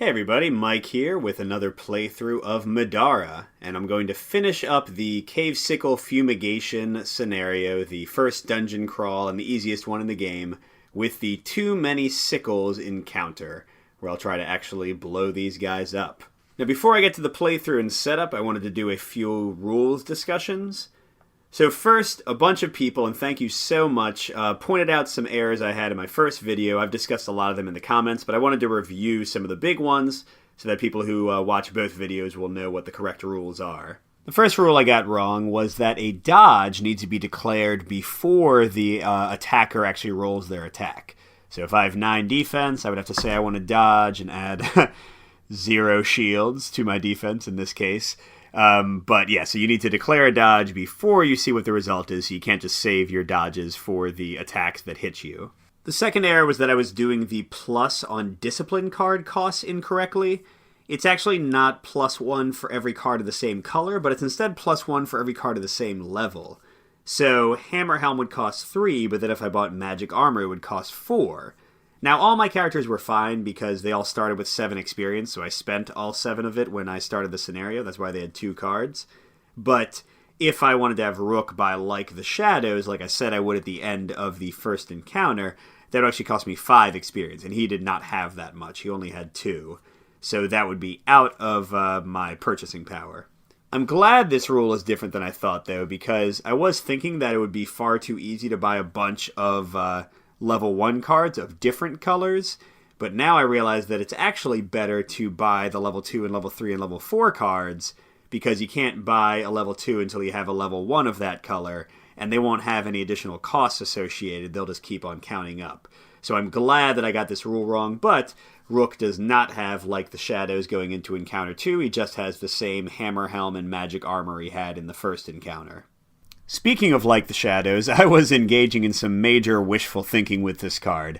Hey everybody, Mike here with another playthrough of Middara, and I'm going to finish up the Cave Sickle Fumigation scenario, the first dungeon crawl and the easiest one in the game, with the too many sickles encounter, where I'll try to actually blow these guys up. Now before I get to the playthrough and setup, I wanted to do a few rules discussions. So first, a bunch of people, and thank you so much, pointed out some errors I had in my first video. I've discussed a lot of them in the comments, but I wanted to review some of the big ones so that people who watch both videos will know what the correct rules are. The first rule I got wrong was that a dodge needs to be declared before the attacker actually rolls their attack. So if I have 9 defense, I would have to say I want to dodge and add 0 shields to my defense in this case. But yeah, so you need to declare a dodge before you see what the result is, so you can't just save your dodges for the attacks that hit you. The second error was that I was doing the plus on discipline card costs incorrectly. It's actually not +1 for every card of the same color, but it's instead +1 for every card of the same level. So Hammer Helm would cost 3, but then if I bought Magic Armor, it would cost 4. Now, all my characters were fine because they all started with 7 experience, so I spent all 7 of it when I started the scenario. That's why they had 2 cards. But if I wanted to have Rook buy Like the Shadows, like I said I would at the end of the first encounter, that would actually cost me 5 experience, and he did not have that much. He only had 2. So that would be out of my purchasing power. I'm glad this rule is different than I thought, though, because I was thinking that it would be far too easy to buy a bunch of level 1 cards of different colors, but now I realize that it's actually better to buy the level 2 and level 3 and level 4 cards, because you can't buy a level 2 until you have a level 1 of that color, and they won't have any additional costs associated. They'll just keep on counting up. So I'm glad that I got this rule wrong, but Rook does not have Like the Shadows going into Encounter 2. He just has the same Hammer Helm and Magic Armor he had in the first encounter. Speaking of Like the Shadows, I was engaging in some major wishful thinking with this card.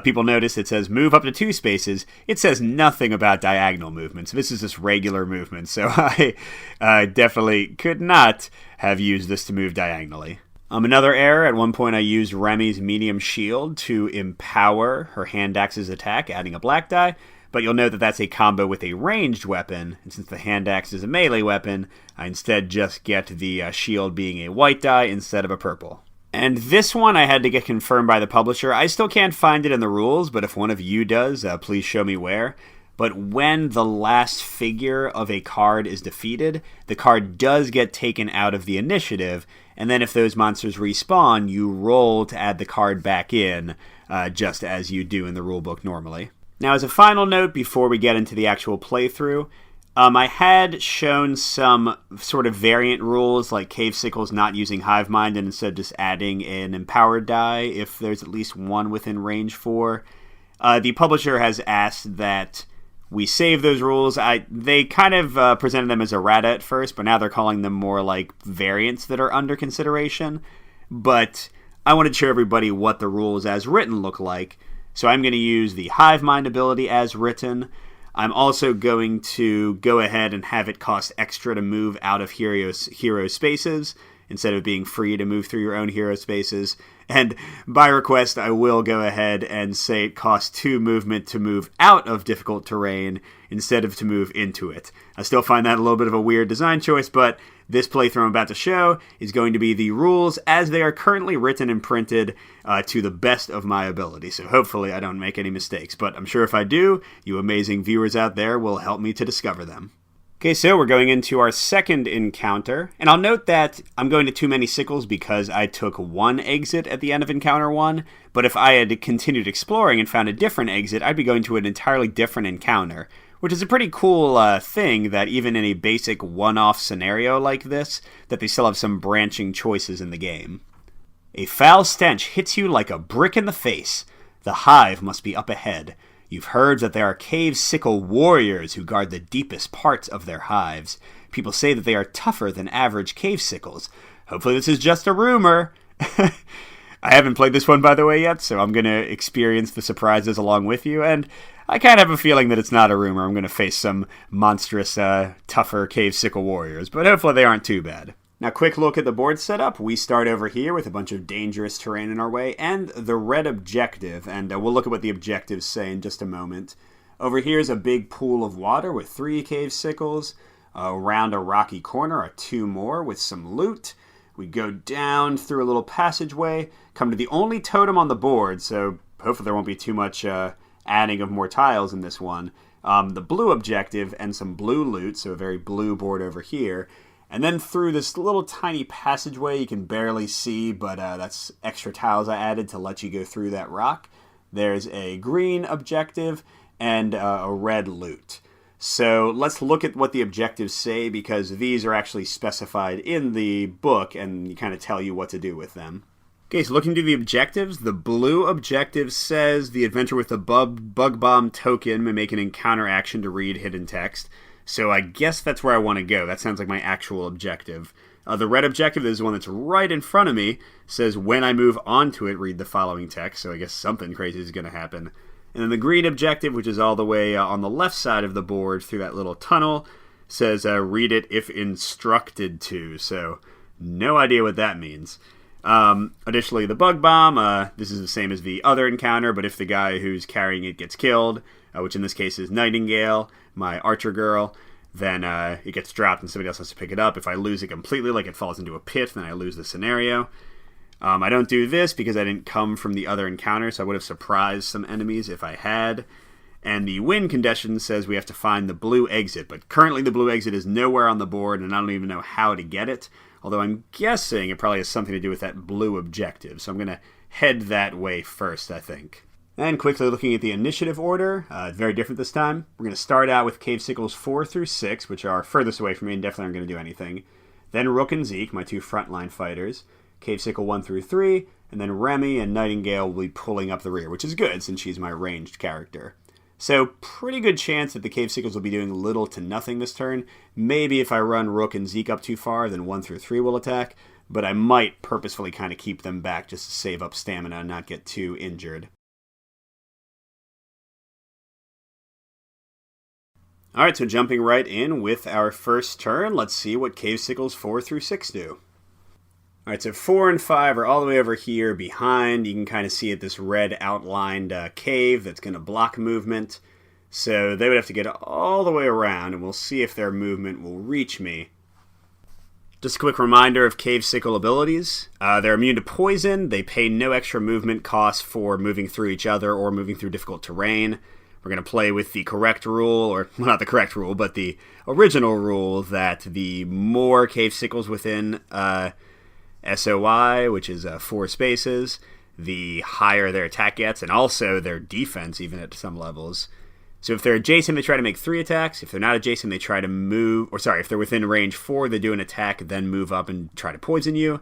People notice it says move up to 2 spaces. It says nothing about diagonal movements. This is just regular movement, so I definitely could not have used this to move diagonally. Another error, at one point I used Remy's medium shield to empower her hand axe's attack, adding a black die. But you'll note that that's a combo with a ranged weapon, and since the hand axe is a melee weapon, I instead just get the shield being a white die instead of a purple. And this one I had to get confirmed by the publisher. I still can't find it in the rules, but if one of you does, please show me where. But when the last figure of a card is defeated, the card does get taken out of the initiative, and then if those monsters respawn, you roll to add the card back in, just as you do in the rulebook normally. Now, as a final note before we get into the actual playthrough, I had shown some sort of variant rules, like Cave Sickles not using Hive Mind and instead just adding an Empowered die if there's at least one within range 4. The publisher has asked that we save those rules. They kind of presented them as errata at first, but now they're calling them more like variants that are under consideration. But I wanted to show everybody what the rules as written look like. So I'm going to use the Hive Mind ability as written. I'm also going to go ahead and have it cost extra to move out of hero spaces instead of being free to move through your own hero spaces. And by request, I will go ahead and say it costs 2 movement to move out of difficult terrain instead of to move into it. I still find that a little bit of a weird design choice, but this playthrough I'm about to show is going to be the rules as they are currently written and printed to the best of my ability. So hopefully I don't make any mistakes, but I'm sure if I do, you amazing viewers out there will help me to discover them. Okay, so we're going into our second encounter, and I'll note that I'm going to too many sickles because I took 1 exit at the end of encounter 1, but if I had continued exploring and found a different exit, I'd be going to an entirely different encounter, which is a pretty cool thing that even in a basic one-off scenario like this, that they still have some branching choices in the game. A foul stench hits you like a brick in the face. The hive must be up ahead. You've heard that there are cave sickle warriors who guard the deepest parts of their hives. People say that they are tougher than average cave sickles. Hopefully this is just a rumor. I haven't played this one, by the way, yet, so I'm going to experience the surprises along with you, and I kind of have a feeling that it's not a rumor. I'm going to face some monstrous, tougher cave sickle warriors, but hopefully they aren't too bad. Now, quick look at the board setup. We start over here with a bunch of dangerous terrain in our way and the red objective, and we'll look at what the objectives say in just a moment. Over here is a big pool of water with 3 cave sickles. Around a rocky corner are 2 more with some loot. We go down through a little passageway, come to the only totem on the board, so hopefully there won't be too much adding of more tiles in this one. The blue objective and some blue loot, so a very blue board over here. And then through this little tiny passageway you can barely see, but that's extra tiles I added to let you go through that rock. There's a green objective and a red loot. So let's look at what the objectives say, because these are actually specified in the book and kind of tell you what to do with them. Okay, so looking to the objectives, the blue objective says the adventurer with the bug bomb token may make an encounter action to read hidden text. So I guess that's where I want to go. That sounds like my actual objective. The red objective is the one that's right in front of me. Says when I move onto it, read the following text. So I guess something crazy is going to happen. And then the green objective, which is all the way on the left side of the board through that little tunnel, says read it if instructed to. So no idea what that means. Additionally, the bug bomb, this is the same as the other encounter, but if the guy who's carrying it gets killed, which in this case is Nightingale, my archer girl, then it gets dropped and somebody else has to pick it up. If I lose it completely, like it falls into a pit, then I lose the scenario. I don't do this because I didn't come from the other encounter, so I would have surprised some enemies if I had. And the win condition says we have to find the blue exit, but currently the blue exit is nowhere on the board, and I don't even know how to get it. Although I'm guessing it probably has something to do with that blue objective, so I'm going to head that way first, I think. And quickly looking at the initiative order, very different this time. We're going to start out with Cave Sickles 4 through 6, which are furthest away from me and definitely aren't going to do anything. Then Rook and Zeke, my 2 frontline fighters. Cave Sickle 1 through 3, and then Remy and Nightingale will be pulling up the rear, which is good since she's my ranged character. So pretty good chance that the Cave Sickles will be doing little to nothing this turn. Maybe if I run Rook and Zeke up too far, then 1 through 3 will attack, but I might purposefully kind of keep them back just to save up stamina and not get too injured. Alright, so jumping right in with our first turn, let's see what Cave Sickles 4 through 6 do. Alright, so 4 and 5 are all the way over here behind. You can kind of see it, this red outlined cave that's going to block movement. So they would have to get all the way around, and we'll see if their movement will reach me. Just a quick reminder of Cave Sickle abilities. They're immune to poison. They pay no extra movement cost for moving through each other or moving through difficult terrain. We're going to play with the correct rule, or well, not the correct rule, but the original rule that the more Cave Sickles within SOI, which is 4 spaces, the higher their attack gets, and also their defense, even at some levels. So if they're adjacent, they try to make 3 attacks. If they're not adjacent, they try to move, if they're within range 4, they do an attack, then move up and try to poison you.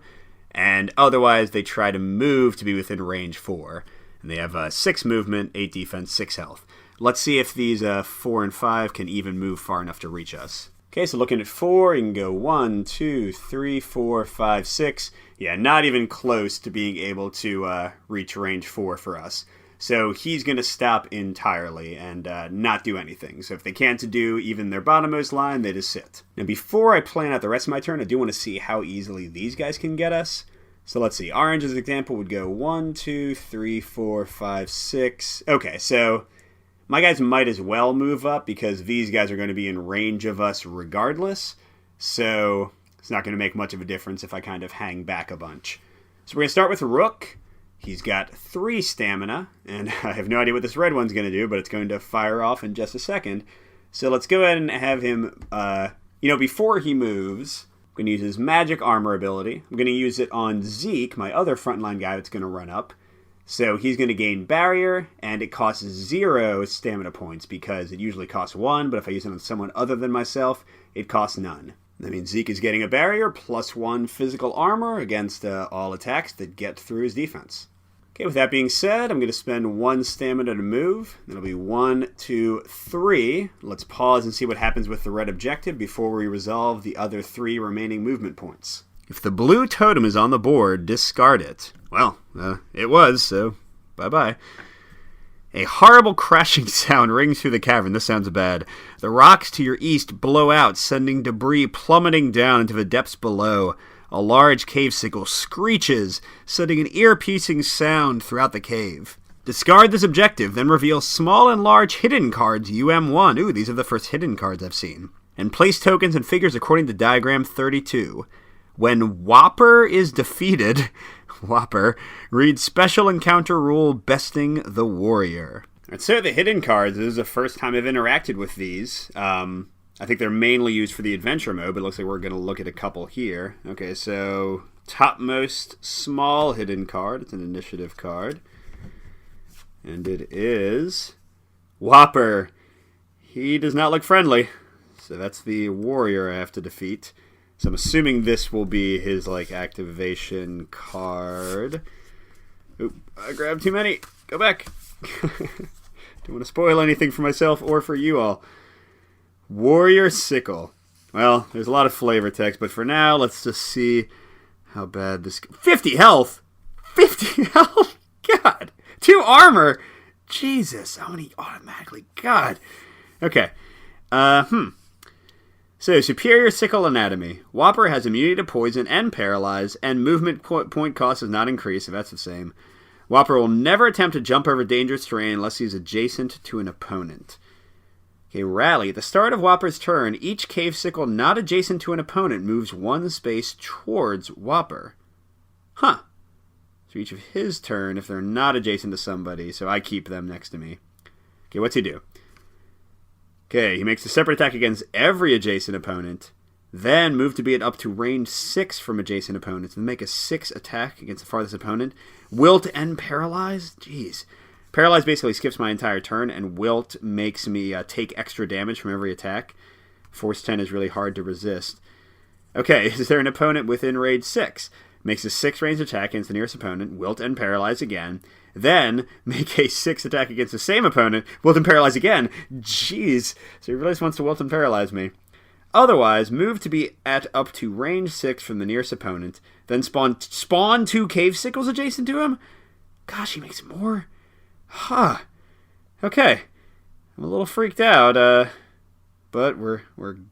And otherwise, they try to move to be within range 4. And they have 6 movement, 8 defense, 6 health. Let's see if these 4 and 5 can even move far enough to reach us. Okay, so looking at 4, you can go 1, 2, 3, 4, 5, 6. Yeah, not even close to being able to reach range 4 for us. So he's going to stop entirely and not do anything. So if they can't do even their bottommost line, they just sit. Now before I plan out the rest of my turn, I do want to see how easily these guys can get us. So let's see, orange as an example would go 1, 2, 3, 4, 5, 6. Okay, so my guys might as well move up because these guys are going to be in range of us regardless. So it's not going to make much of a difference if I kind of hang back a bunch. So we're going to start with Rook. He's got 3 stamina, and I have no idea what this red one's going to do, but it's going to fire off in just a second. So let's go ahead and have him, before he moves, I'm going to use his magic armor ability. I'm going to use it on Zeke, my other frontline guy that's going to run up. So he's going to gain barrier, and it costs 0 stamina points because it usually costs 1, but if I use it on someone other than myself, it costs none. That means Zeke is getting a barrier, plus 1 physical armor against all attacks that get through his defense. Okay, with that being said, I'm going to spend 1 stamina to move. That'll be 1, 2, 3. Let's pause and see what happens with the red objective before we resolve the other 3 remaining movement points. If the blue totem is on the board, discard it. Well, it was, so bye-bye. A horrible crashing sound rings through the cavern. This sounds bad. The rocks to your east blow out, sending debris plummeting down into the depths below. A large cave sickle screeches, sending an ear-piercing sound throughout the cave. Discard this objective, then reveal small and large hidden cards UM1. Ooh, these are the first hidden cards I've seen. And place tokens and figures according to diagram 32. When Whopper is defeated, Whopper, read special encounter rule besting the warrior. And so the hidden cards, this is the first time I've interacted with these. I think they're mainly used for the adventure mode, but it looks like we're going to look at a couple here. Okay, so topmost small hidden card. It's an initiative card. And it is Whopper. He does not look friendly. So that's the warrior I have to defeat. So I'm assuming this will be his, activation card. Oop, I grabbed too many. Go back. Don't want to spoil anything for myself or for you all. Warrior Sickle. Well, there's a lot of flavor text, but for now, let's just see how bad this... 50 health! 50 health? God! 2 armor! Jesus, how many automatically? God. Okay. So, Superior Sickle Anatomy. Whopper has immunity to poison and paralyze, and movement point cost does not increase, if that's the same. Whopper will never attempt to jump over dangerous terrain unless he's adjacent to an opponent. Okay, Rally. At the start of Whopper's turn, each Cave Sickle not adjacent to an opponent moves 1 space towards Whopper. Huh. So each of his turn, if they're not adjacent to somebody, so I keep them next to me. Okay, what's he do? Okay, he makes a separate attack against every adjacent opponent, then move to be at up to range 6 from adjacent opponents, and make a 6 attack against the farthest opponent. Wilt and Paralyze? Jeez. Paralyze basically skips my entire turn, and Wilt makes me take extra damage from every attack. Force 10 is really hard to resist. Okay, is there an opponent within range 6? Makes a 6 range attack against the nearest opponent, Wilt and Paralyze again. Then make a 6 attack against the same opponent, Wilt and Paralyze again. Jeez. So he really just wants to Wilt and Paralyze me. Otherwise, move to be at up to range 6 from the nearest opponent. Then spawn 2 Cave Sickles adjacent to him? Gosh, he makes more? Huh. Okay. I'm a little freaked out, but we're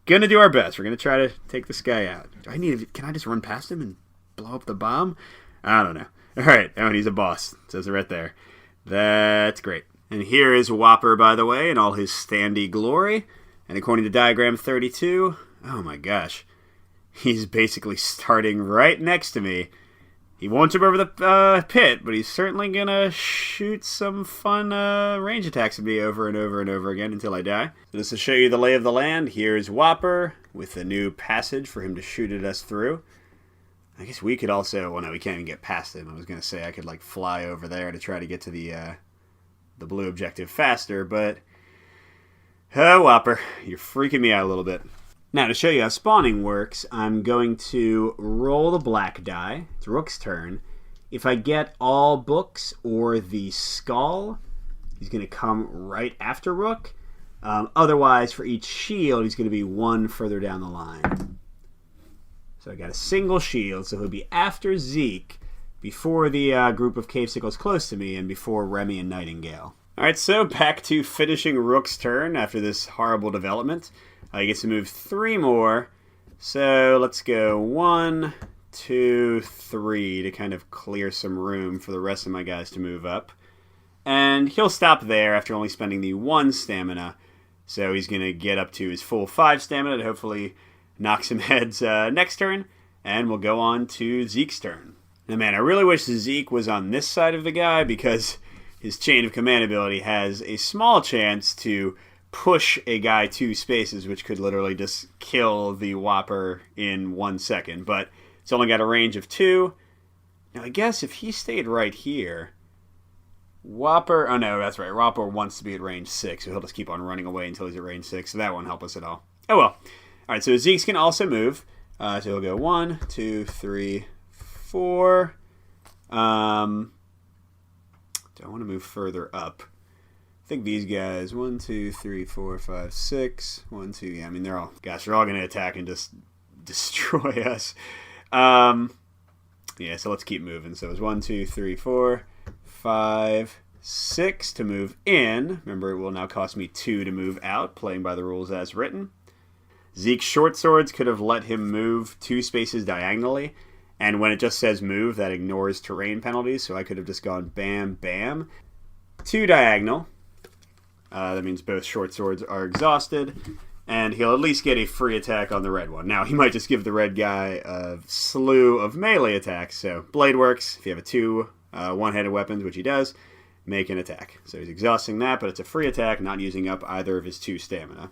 gonna do our best. We're gonna try to take this guy out. Can I just run past him and blow up the bomb? I don't know. Alright, and he's a boss. It says it right there. That's great. And here is Whopper, by the way, in all his standy glory. And according to diagram 32, oh my gosh, he's basically starting right next to me. He won't jump over the pit, but he's certainly going to shoot some fun range attacks at me over and over and over again until I die. So just to show you the lay of the land, here's Whopper with a new passage for him to shoot at us through. I guess we could also... Well, no, we can't even get past him. I was going to say I could, fly over there to try to get to the blue objective faster, but... Oh, Whopper, you're freaking me out a little bit. Now, to show you how spawning works, I'm going to roll the black die. It's Rook's turn. If I get all books or the skull, he's going to come right after Rook. Otherwise, for each shield, he's going to be 1 further down the line. So I got a single shield, so he'll be after Zeke, before the group of Cave Sickles close to me, and before Remy and Nightingale. Alright, so back to finishing Rook's turn after this horrible development. He gets to move 3 more. So let's go 1, 2, 3 to kind of clear some room for the rest of my guys to move up. And he'll stop there after only spending the 1 stamina. So he's going to get up to his full 5 stamina to hopefully knock some heads next turn. And we'll go on to Zeke's turn. Now, man, I really wish Zeke was on this side of the guy because his chain of command ability has a small chance to push a guy 2 spaces, which could literally just kill the Whopper in 1 second. But it's only got a range of 2. Now, I guess if he stayed right here, Whopper... Oh, no, that's right. Whopper wants to be at range 6, so he'll just keep on running away until he's at range 6, so that won't help us at all. Oh, well. All right, so Zeke's can also move. So he'll go 1, 2, 3, 4. Do I want to move further up? I think these guys, 1, 2, 3, 4, 5, 6. 1, 2, yeah, I mean, they're all going to attack and just destroy us. Yeah, so let's keep moving. So it's 1, 2, 3, 4, 5, 6 to move in. Remember, it will now cost me 2 to move out, playing by the rules as written. Zeke's short swords could have let him move 2 spaces diagonally, and when it just says move, that ignores terrain penalties, so I could have just gone bam, bam. 2 diagonal. That means both short swords are exhausted. And he'll at least get a free attack on the red one. Now, he might just give the red guy a slew of melee attacks. So, blade works. If you have a 2 one-handed weapons, which he does, make an attack. So he's exhausting that, but it's a free attack, not using up either of his 2 stamina.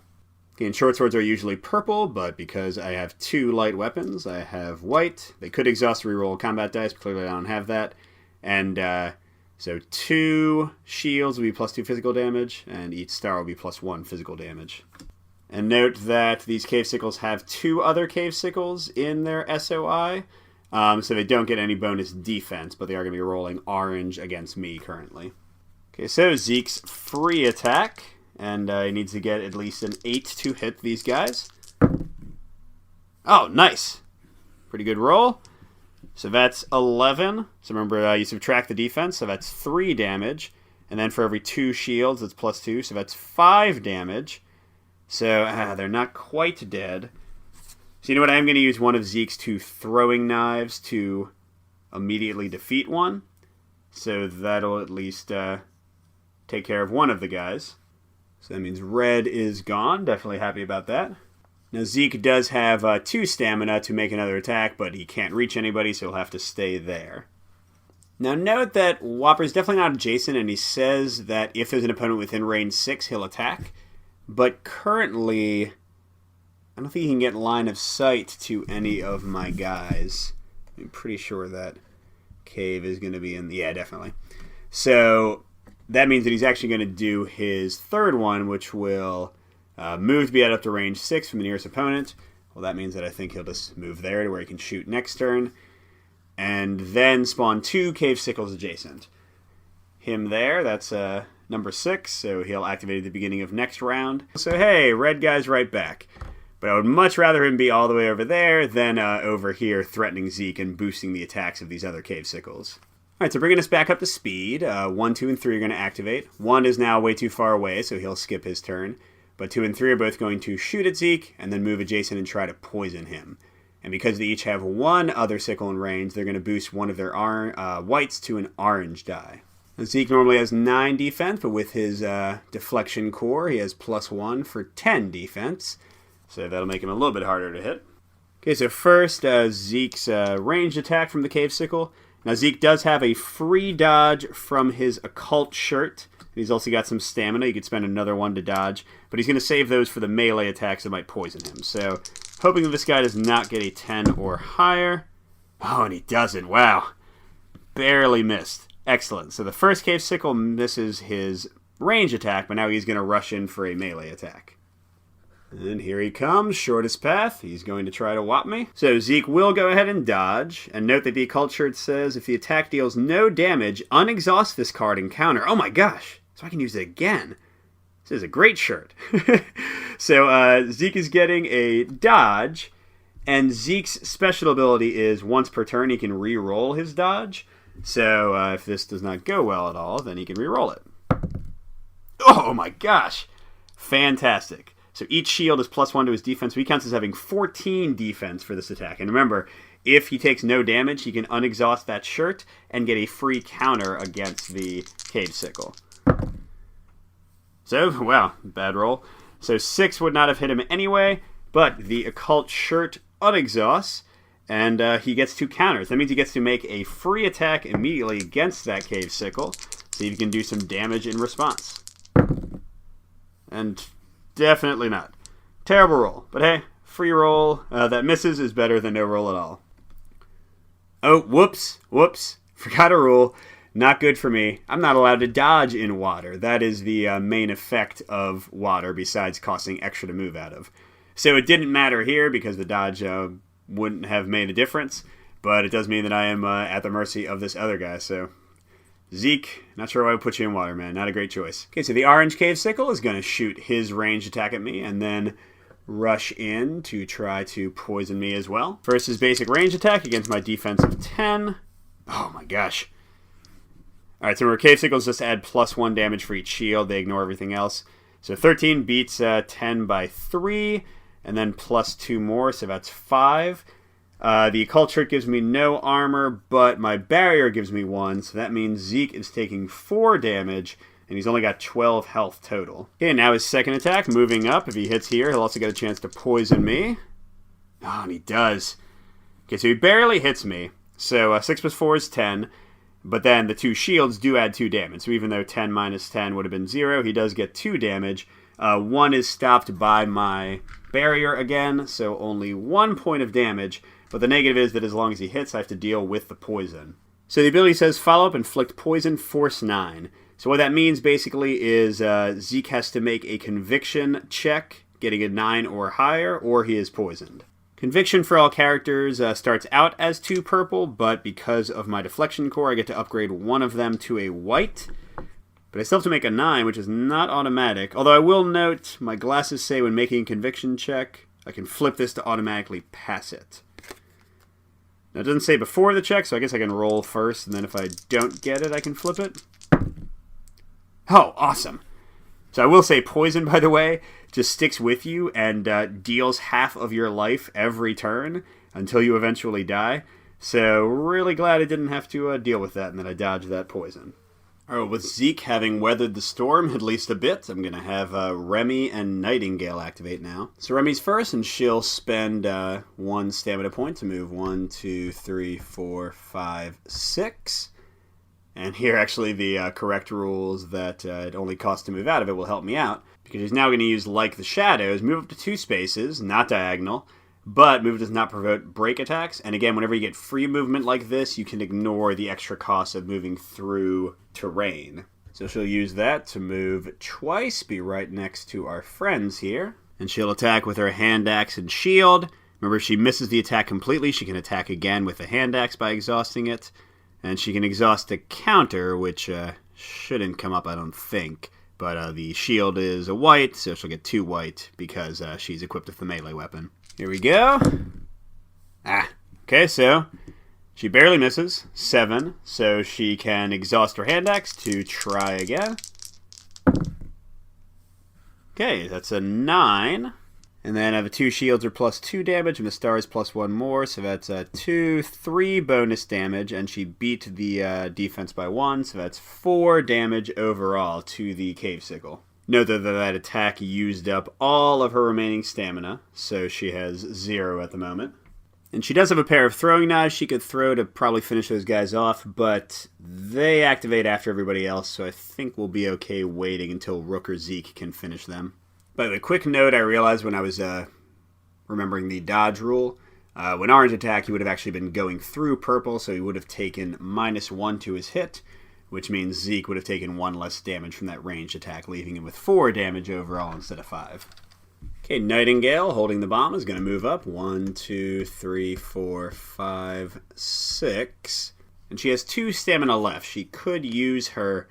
Okay, and short swords are usually purple, but because I have 2 light weapons, I have white. They could exhaust reroll combat dice, but clearly I don't have that. And so 2 shields will be plus 2 physical damage, and each star will be plus 1 physical damage. And note that these cave sickles have 2 other cave sickles in their SOI, so they don't get any bonus defense, but they are going to be rolling orange against me currently. Okay, so Zeke's free attack, and he needs to get at least an 8 to hit these guys. Oh, nice! Pretty good roll. So that's 11. So remember, you subtract the defense, so that's 3 damage. And then for every 2 shields, it's plus 2, so that's 5 damage. So they're not quite dead. So you know what? I am going to use one of Zeke's 2 throwing knives to immediately defeat one. So that'll at least take care of one of the guys. So that means red is gone. Definitely happy about that. Now Zeke does have 2 stamina to make another attack, but he can't reach anybody, so he'll have to stay there. Now note that Whopper's definitely not adjacent, and he says that if there's an opponent within range 6, he'll attack. But currently, I don't think he can get line of sight to any of my guys. I'm pretty sure that cave is going to be in... Yeah, definitely. So that means that he's actually going to do his 3rd one, which will move to be up to range 6 from the nearest opponent. Well, that means that I think he'll just move there to where he can shoot next turn. And then spawn 2 cave sickles adjacent. Him there, that's... number 6, so he'll activate at the beginning of next round. So hey, red guy's right back. But I would much rather him be all the way over there than over here threatening Zeke and boosting the attacks of these other cave sickles. Alright, so bringing us back up to speed. 1, 2, and 3 are going to activate. 1 is now way too far away, so he'll skip his turn. But 2 and 3 are both going to shoot at Zeke and then move adjacent and try to poison him. And because they each have 1 other sickle in range, they're going to boost one of their whites to an orange die. Zeke normally has 9 defense, but with his deflection core, he has plus 1 for 10 defense. So that'll make him a little bit harder to hit. Okay, so first, Zeke's ranged attack from the Cave Sickle. Now, Zeke does have a free dodge from his occult shirt. He's also got some stamina. You could spend another one to dodge. But he's going to save those for the melee attacks that might poison him. So, hoping that this guy does not get a 10 or higher. Oh, and he doesn't. Wow. Barely missed. Excellent. So the first Cave Sickle misses his range attack, but now he's going to rush in for a melee attack. And here he comes, shortest path. He's going to try to whop me. So Zeke will go ahead and dodge. And note that the occult shirt says, if the attack deals no damage, unexhaust this card and counter. Oh my gosh! So I can use it again. This is a great shirt. So Zeke is getting a dodge. And Zeke's special ability is once per turn he can re-roll his dodge. So if this does not go well at all, then he can re-roll it. Oh my gosh! Fantastic. So each shield is plus 1 to his defense. So he counts as having 14 defense for this attack. And remember, if he takes no damage, he can unexhaust that shirt and get a free counter against the Cave Sickle. So, wow, bad roll. So 6 would not have hit him anyway, but the occult shirt unexhausts, and he gets 2 counters. That means he gets to make a free attack immediately against that Cave Sickle. See if he can do some damage in response. And definitely not. Terrible roll. But hey, free roll that misses is better than no roll at all. Oh, whoops. Forgot a rule. Not good for me. I'm not allowed to dodge in water. That is the main effect of water, besides costing extra to move out of. So it didn't matter here because the dodge wouldn't have made a difference. But it does mean that I am at the mercy of this other guy, so... Zeke, not sure why I would put you in water, man. Not a great choice. Okay, so the orange Cave Sickle is going to shoot his ranged attack at me and then rush in to try to poison me as well. First, his basic range attack against my defense of 10. Oh my gosh. Alright, so remember, Cave Sickles just add plus 1 damage for each shield. They ignore everything else. So 13 beats 10 by 3, and then plus 2 more, so that's 5. The occult shirt gives me no armor, but my barrier gives me 1, so that means Zeke is taking 4 damage and he's only got 12 health total. Okay, now his second attack, moving up. If he hits here, he'll also get a chance to poison me. Oh, and he does. Okay, so he barely hits me. So 6 plus 4 is 10, but then the 2 shields do add 2 damage. So even though 10 minus 10 would have been 0, he does get 2 damage. 1 is stopped by my barrier again, so only 1 point of damage. But the negative is that as long as he hits, I have to deal with the poison. So the ability says follow up, inflict poison, force 9. So what that means basically is Zeke has to make a conviction check, getting a 9 or higher, or he is poisoned. Conviction for all characters starts out as 2 purple, but because of my deflection core, I get to upgrade one of them to a white. But I still have to make a 9, which is not automatic. Although I will note, my glasses say when making a conviction check, I can flip this to automatically pass it. Now, it doesn't say before the check, so I guess I can roll first, and then if I don't get it, I can flip it. Oh, awesome. So I will say poison, by the way, just sticks with you and deals half of your life every turn until you eventually die. So really glad I didn't have to deal with that and that I dodged that poison. Alright, with Zeke having weathered the storm at least a bit, I'm going to have Remy and Nightingale activate now. So Remy's first, and she'll spend 1 stamina point to move 1, 2, 3, 4, 5, 6. And here actually the correct rules that it only costs to move out of it will help me out. Because he's now going to use Like the Shadows, move up to 2 spaces, not diagonal. But move does not provoke break attacks. And again, whenever you get free movement like this, you can ignore the extra cost of moving through terrain. So she'll use that to move twice, be right next to our friends here. And she'll attack with her hand axe and shield. Remember, if she misses the attack completely, she can attack again with the hand axe by exhausting it. And she can exhaust a counter, which shouldn't come up, I don't think. But the shield is a white, so she'll get 2 white because she's equipped with the melee weapon. Here we go. Okay, so she barely misses. 7, so she can exhaust her hand axe to try again. Okay, that's a 9. And then I have 2 shields are plus 2 damage, and the star is plus 1 more, so that's 3 bonus damage, and she beat the defense by 1, so that's 4 damage overall to the cave sickle. Note that that attack used up all of her remaining stamina, so she has 0 at the moment. And she does have a pair of throwing knives she could throw to probably finish those guys off, but they activate after everybody else, so I think we'll be okay waiting until Rook or Zeke can finish them. By the way, quick note, I realized when I was remembering the dodge rule, when orange attacked, he would have actually been going through purple, so he would have taken -1 to his hit, which means Zeke would have taken 1 less damage from that ranged attack, leaving him with 4 damage overall instead of 5. Okay, Nightingale, holding the bomb, is going to move up. 1, 2, 3, 4, 5, 6. And she has 2 stamina left. She could use her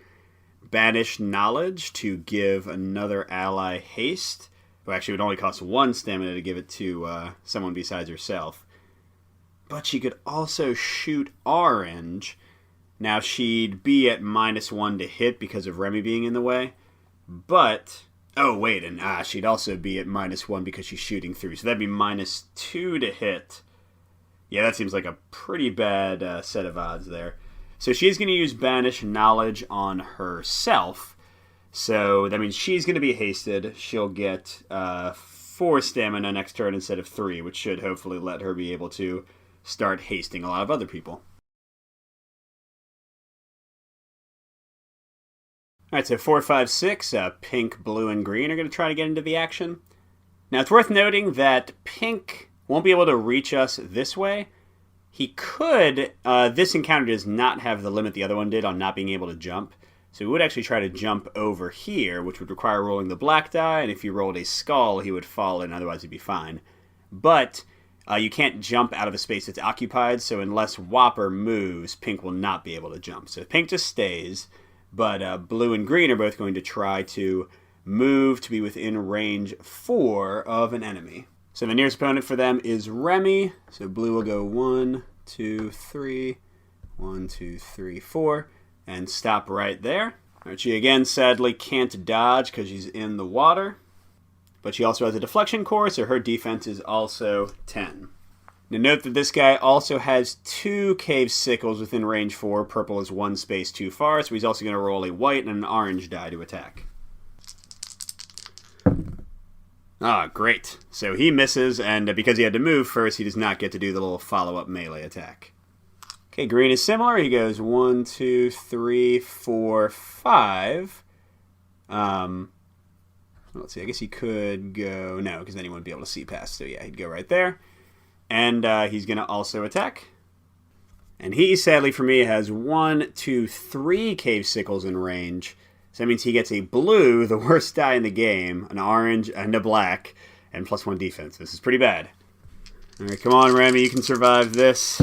Banish Knowledge to give another ally haste. Well, actually, it would only cost 1 stamina to give it to someone besides herself. But she could also shoot orange. Now, she'd be at -1 to hit because of Remy being in the way. But, oh wait, and she'd also be at -1 because she's shooting through. So that'd be -2 to hit. Yeah, that seems like a pretty bad set of odds there. So she's going to use Banish Knowledge on herself. So that means she's going to be hasted. She'll get 4 stamina next turn instead of 3, which should hopefully let her be able to start hasting a lot of other people. Alright, so 4, 5, 6, pink, blue, and green are going to try to get into the action. Now, it's worth noting that pink won't be able to reach us this way. He could, this encounter does not have the limit the other one did on not being able to jump. So he would actually try to jump over here, which would require rolling the black die, and if he rolled a skull, he would fall in, otherwise he'd be fine. But you can't jump out of a space that's occupied, so unless Whopper moves, pink will not be able to jump. So pink just stays. But blue and green are both going to try to move to be within range 4 of an enemy. So the nearest opponent for them is Remy. So blue will go 1, 2, 3, 1, 2, 3, 4, and stop right there. Right, she again sadly can't dodge because she's in the water. But she also has a deflection core, so her defense is also 10. Now note that this guy also has 2 cave sickles within range 4. Purple is 1 space too far, so he's also going to roll a white and an orange die to attack. Ah, great. So he misses, and because he had to move first, he does not get to do the little follow-up melee attack. Okay, green is similar. He goes 1, 2, 3, 4, 5. Let's see, I guess he could go... No, because then he wouldn't be able to see past. So yeah, he'd go right there. And he's going to also attack. And he, sadly for me, has 1, 2, 3 cave sickles in range. So that means he gets a blue, the worst die in the game, an orange, and a black, and +1 defense. This is pretty bad. All right, come on, Remy, you can survive this.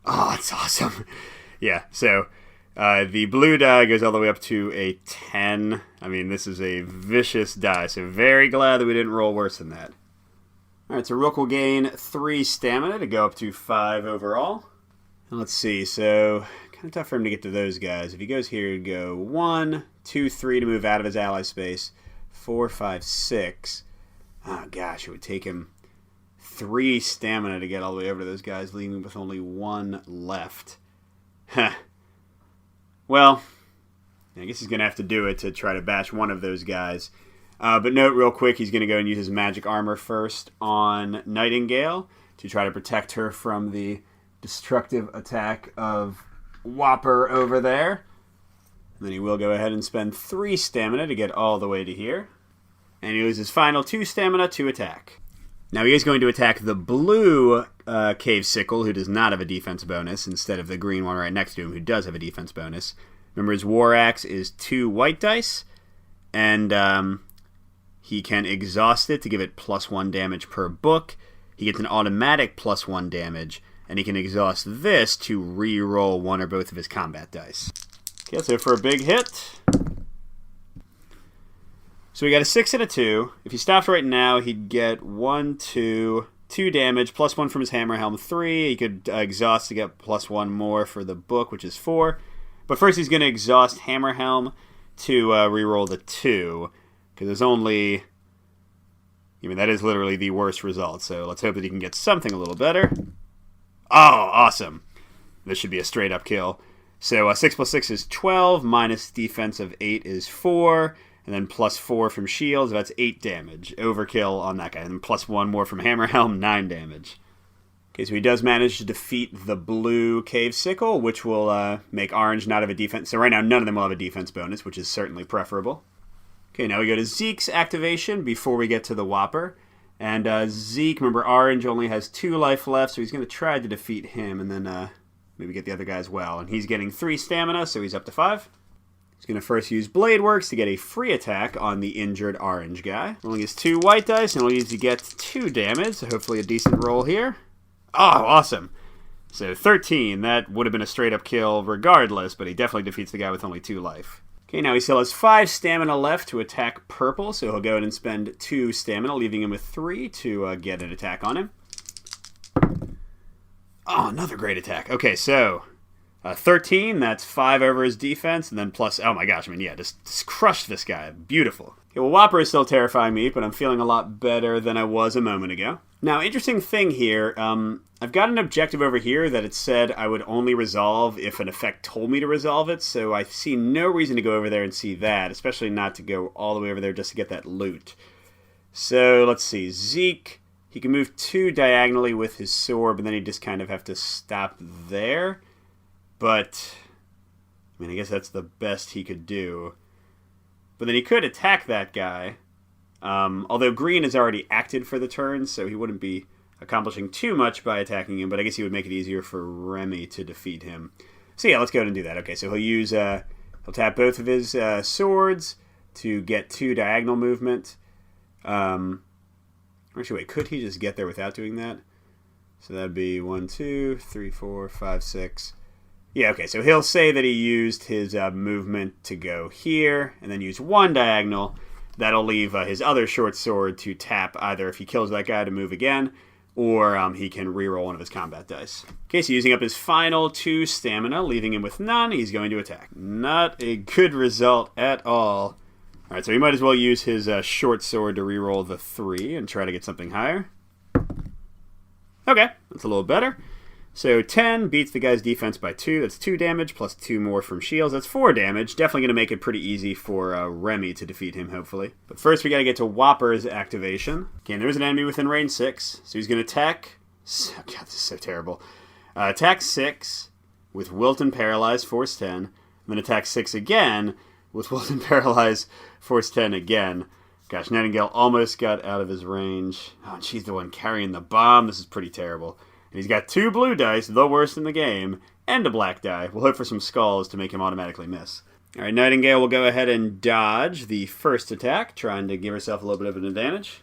Oh, that's awesome. Yeah, so the blue die goes all the way up to a 10. I mean, this is a vicious die, so very glad that we didn't roll worse than that. All right, so Rook will gain 3 stamina to go up to 5 overall. And let's see, so kind of tough for him to get to those guys. If he goes here, he'd go 1, 2, 3 to move out of his ally space, 4, 5, 6. Oh, gosh, it would take him 3 stamina to get all the way over to those guys, leaving with only 1 left. Huh. Well, I guess he's going to have to do it to try to bash one of those guys. But note real quick, he's going to go and use his magic armor first on Nightingale to try to protect her from the destructive attack of Whopper over there. And then he will go ahead and spend 3 stamina to get all the way to here. And he uses his final 2 stamina to attack. Now he is going to attack the blue Cave Sickle, who does not have a defense bonus, instead of the green one right next to him, who does have a defense bonus. Remember, his War Axe is 2 white dice, and he can exhaust it to give it +1 damage per book. He gets an automatic +1 damage, and he can exhaust this to re-roll 1 or both of his combat dice. Okay, so for a big hit... So we got a 6 and a 2. If he stopped right now, he'd get 1, 2 damage, +1 from his hammer helm, 3. He could exhaust to get +1 more for the book, which is 4. But first he's going to exhaust hammer helm to reroll the 2. Because there's only... I mean, that is literally the worst result. So let's hope that he can get something a little better. Oh, awesome. This should be a straight up kill. So 6 + 6 is 12, minus defense of 8 is 4. And then +4 from shields, that's 8 damage. Overkill on that guy. And then +1 more from hammer helm, 9 damage. Okay, so he does manage to defeat the blue Cave Sickle, which will make orange not have a defense. So right now, none of them will have a defense bonus, which is certainly preferable. Okay, now we go to Zeke's activation before we get to the Whopper. And Zeke, remember, orange only has 2 life left, so he's going to try to defeat him and then maybe get the other guy as well. And he's getting 3 stamina, so he's up to 5. He's going to first use Blade Works to get a free attack on the injured orange guy. Rolling his 2 white dice, and he'll use to get 2 damage, so hopefully a decent roll here. Oh, awesome. So 13, that would have been a straight-up kill regardless, but he definitely defeats the guy with only 2 life. Okay, now he still has 5 stamina left to attack purple, so he'll go ahead and spend 2 stamina, leaving him with 3 to get an attack on him. Oh, another great attack. Okay, so... 13, that's 5 over his defense, and then plus, oh my gosh, I mean, yeah, just crushed this guy. Beautiful. Okay, well, Whopper is still terrifying me, but I'm feeling a lot better than I was a moment ago. Now, interesting thing here, I've got an objective over here that it said I would only resolve if an effect told me to resolve it, so I see no reason to go over there and see that, especially not to go all the way over there just to get that loot. So, let's see, Zeke, he can move 2 diagonally with his sword, but then he just kind of have to stop there. But, I mean, I guess that's the best he could do. But then he could attack that guy. Although green has already acted for the turn, so he wouldn't be accomplishing too much by attacking him. But I guess he would make it easier for Remy to defeat him. So yeah, let's go ahead and do that. Okay, so he'll use, he'll tap both of his swords to get 2 diagonal movement. Actually, wait, could he just get there without doing that? So that'd be 1, 2, 3, 4, 5, 6... Yeah, okay, so he'll say that he used his movement to go here, and then use 1 diagonal. That'll leave his other short sword to tap either if he kills that guy to move again, or he can reroll one of his combat dice. Okay, so using up his final 2 stamina, leaving him with none, he's going to attack. Not a good result at all. Alright, so he might as well use his short sword to reroll the 3 and try to get something higher. Okay, that's a little better. So 10 beats the guy's defense by 2. That's 2 damage, plus 2 more from shields. That's 4 damage. Definitely going to make it pretty easy for Remy to defeat him, hopefully. But first, we got to get to Whopper's activation. Okay, there's an enemy within range 6. So he's going to attack... Oh, God, this is so terrible. Attack 6 with Wilt and Paralyze, Force 10. And then attack 6 again with Wilt and Paralyze, Force 10 again. Gosh, Nightingale almost got out of his range. Oh, and she's the one carrying the bomb. This is pretty terrible. And he's got 2 blue dice, the worst in the game, and a black die. We'll hope for some skulls to make him automatically miss. All right, Nightingale will go ahead and dodge the first attack, trying to give herself a little bit of an advantage.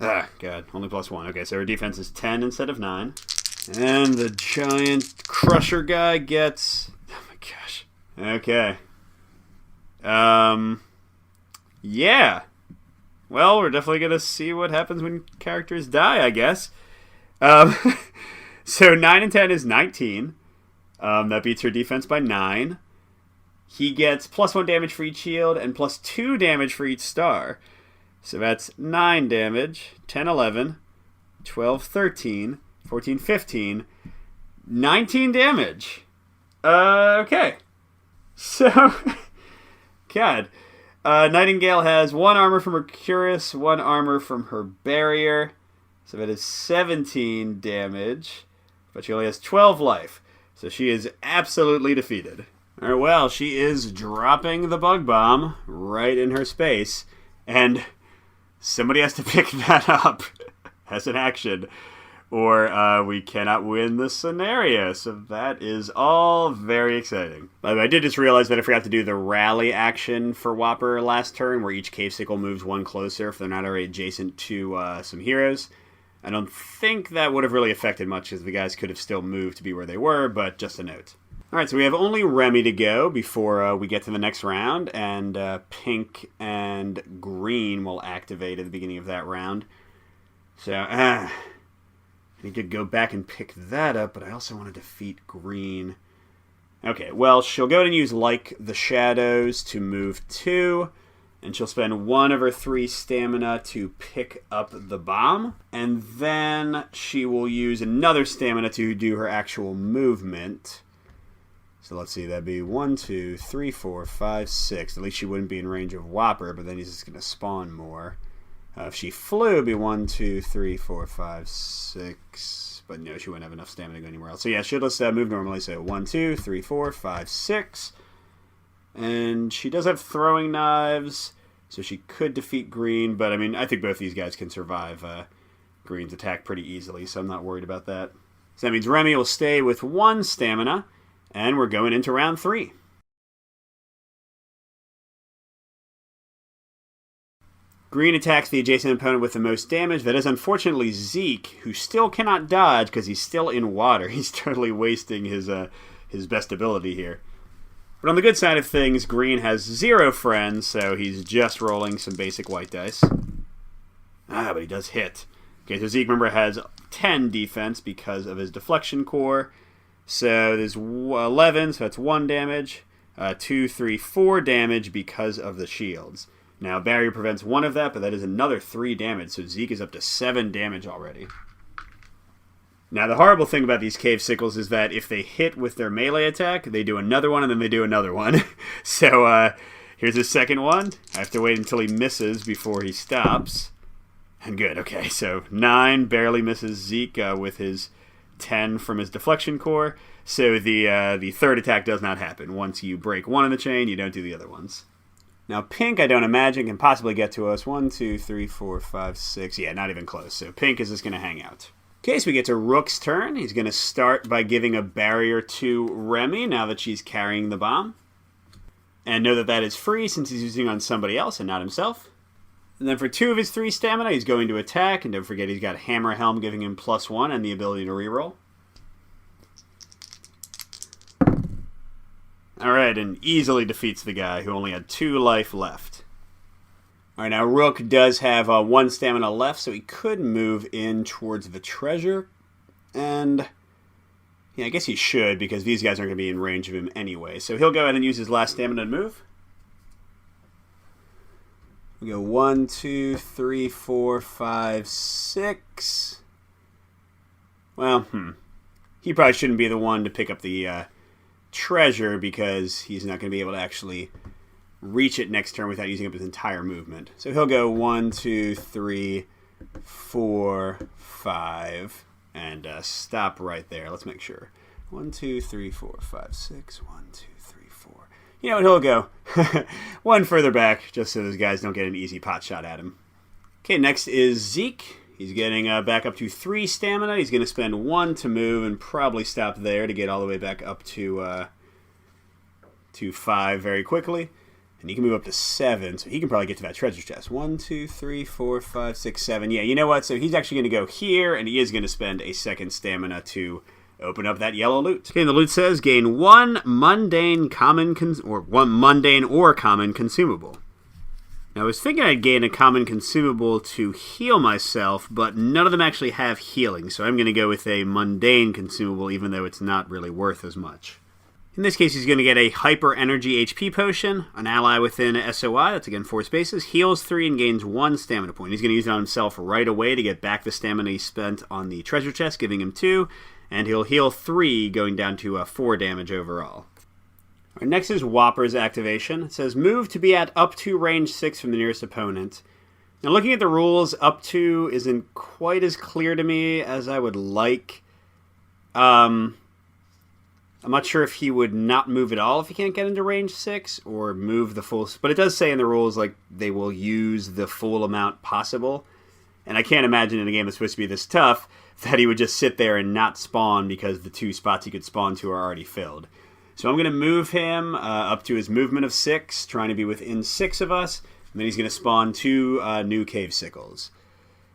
Ah, God, only +1. Okay, so her defense is 10 instead of 9. And the giant crusher guy gets... Oh, my gosh. Okay. Yeah. Well, we're definitely going to see what happens when characters die, I guess. So 9 and 10 is 19. That beats her defense by 9. He gets +1 damage for each shield and +2 damage for each star. So that's 9 damage, 10, 11, 12, 13, 14, 15, 19 damage. Okay. So, God. Nightingale has 1 armor from her Cuirass, 1 armor from her barrier. So that is 17 damage. But she only has 12 life. So she is absolutely defeated. Alright, well, she is dropping the bug bomb right in her space. And somebody has to pick that up as an action. Or we cannot win the scenario. So that is all very exciting. By the way, I did just realize that I forgot to do the rally action for Whopper last turn, where each cave sickle moves 1 closer if they're not already adjacent to some heroes. I don't think that would have really affected much, because the guys could have still moved to be where they were, but just a note. Alright, so we have only Remy to go before we get to the next round, and pink and green will activate at the beginning of that round. So, I need to go back and pick that up, but I also want to defeat green. Okay, well, she'll go ahead and use Like the Shadows to move 2. And she'll spend 1 of her 3 stamina to pick up the bomb. And then she will use another stamina to do her actual movement. So let's see, that'd be 1, 2, 3, 4, 5, 6. At least she wouldn't be in range of Whopper, but then he's just going to spawn more. If she flew, it'd be 1, 2, 3, 4, 5, 6. But no, she wouldn't have enough stamina to go anywhere else. So yeah, she'll just move normally. So 1, 2, 3, 4, 5, 6. And she does have throwing knives, so she could defeat green. But, I mean, I think both these guys can survive green's attack pretty easily, so I'm not worried about that. So that means Remy will stay with 1 stamina, and we're going into round 3. Green attacks the adjacent opponent with the most damage. That is unfortunately Zeke, who still cannot dodge because he's still in water. He's totally wasting his best ability here. But on the good side of things, green has 0 friends, so he's just rolling some basic white dice. But he does hit. Okay, so Zeke, remember, has 10 defense because of his deflection core. So there's 11, so that's 1 damage. 2, 3, 4 damage because of the shields. Now, barrier prevents 1 of that, but that is another 3 damage, so Zeke is up to 7 damage already. Now, the horrible thing about these cave sickles is that if they hit with their melee attack, they do another one, and then they do another one. So, here's his second one. I have to wait until he misses before he stops. And good, okay, so 9 barely misses Zeke with his 10 from his deflection core. So the third attack does not happen. Once you break one in the chain, you don't do the other ones. Now, pink, I don't imagine, can possibly get to us. 1, 2, 3, 4, 5, 6. Yeah, not even close. So pink is just going to hang out. Okay, so we get to Rook's turn. He's going to start by giving a barrier to Remy now that she's carrying the bomb. And know that that is free since he's using it on somebody else and not himself. And then for 2 of his 3 stamina, he's going to attack. And don't forget, he's got Hammer Helm giving him +1 and the ability to reroll. Alright, and easily defeats the guy who only had 2 life left. Alright, now Rook does have 1 stamina left, so he could move in towards the treasure. And yeah, I guess he should, because these guys aren't going to be in range of him anyway. So he'll go ahead and use his last stamina to move. We go 1, 2, 3, 4, 5, 6. Well, he probably shouldn't be the one to pick up the treasure because he's not going to be able to actually reach it next turn without using up his entire movement. So he'll go 1, 2, 3, 4, 5, and stop right there. Let's make sure. 1, 2, 3, 4, 5, 6. 1, 2, 3, 4. You know what? He'll go one further back just so those guys don't get an easy pot shot at him. Okay, next is Zeke. He's getting back up to 3 stamina. He's going to spend 1 to move and probably stop there to get all the way back up to 5 very quickly. And he can move up to 7, so he can probably get to that treasure chest. 1, 2, 3, 4, 5, 6, 7. Yeah, you know what? So he's actually going to go here, and he is going to spend a second stamina to open up that yellow loot. Okay, and the loot says gain 1 mundane or common consumable. Now, I was thinking I'd gain a common consumable to heal myself, but none of them actually have healing, so I'm going to go with a mundane consumable, even though it's not really worth as much. In this case, he's going to get a Hyper Energy HP Potion, an ally within SOI, that's again 4 spaces, heals 3 and gains 1 stamina point. He's going to use it on himself right away to get back the stamina he spent on the treasure chest, giving him 2, and he'll heal 3, going down to 4 damage overall. All right, next is Whopper's activation. It says move to be at up to range 6 from the nearest opponent. Now, looking at the rules, up to isn't quite as clear to me as I would like. I'm not sure if he would not move at all if he can't get into range 6, or move the full... But it does say in the rules, like, they will use the full amount possible. And I can't imagine in a game that's supposed to be this tough that he would just sit there and not spawn because the 2 spots he could spawn to are already filled. So I'm going to move him up to his movement of 6, trying to be within 6 of us. And then he's going to spawn 2 new cave sickles.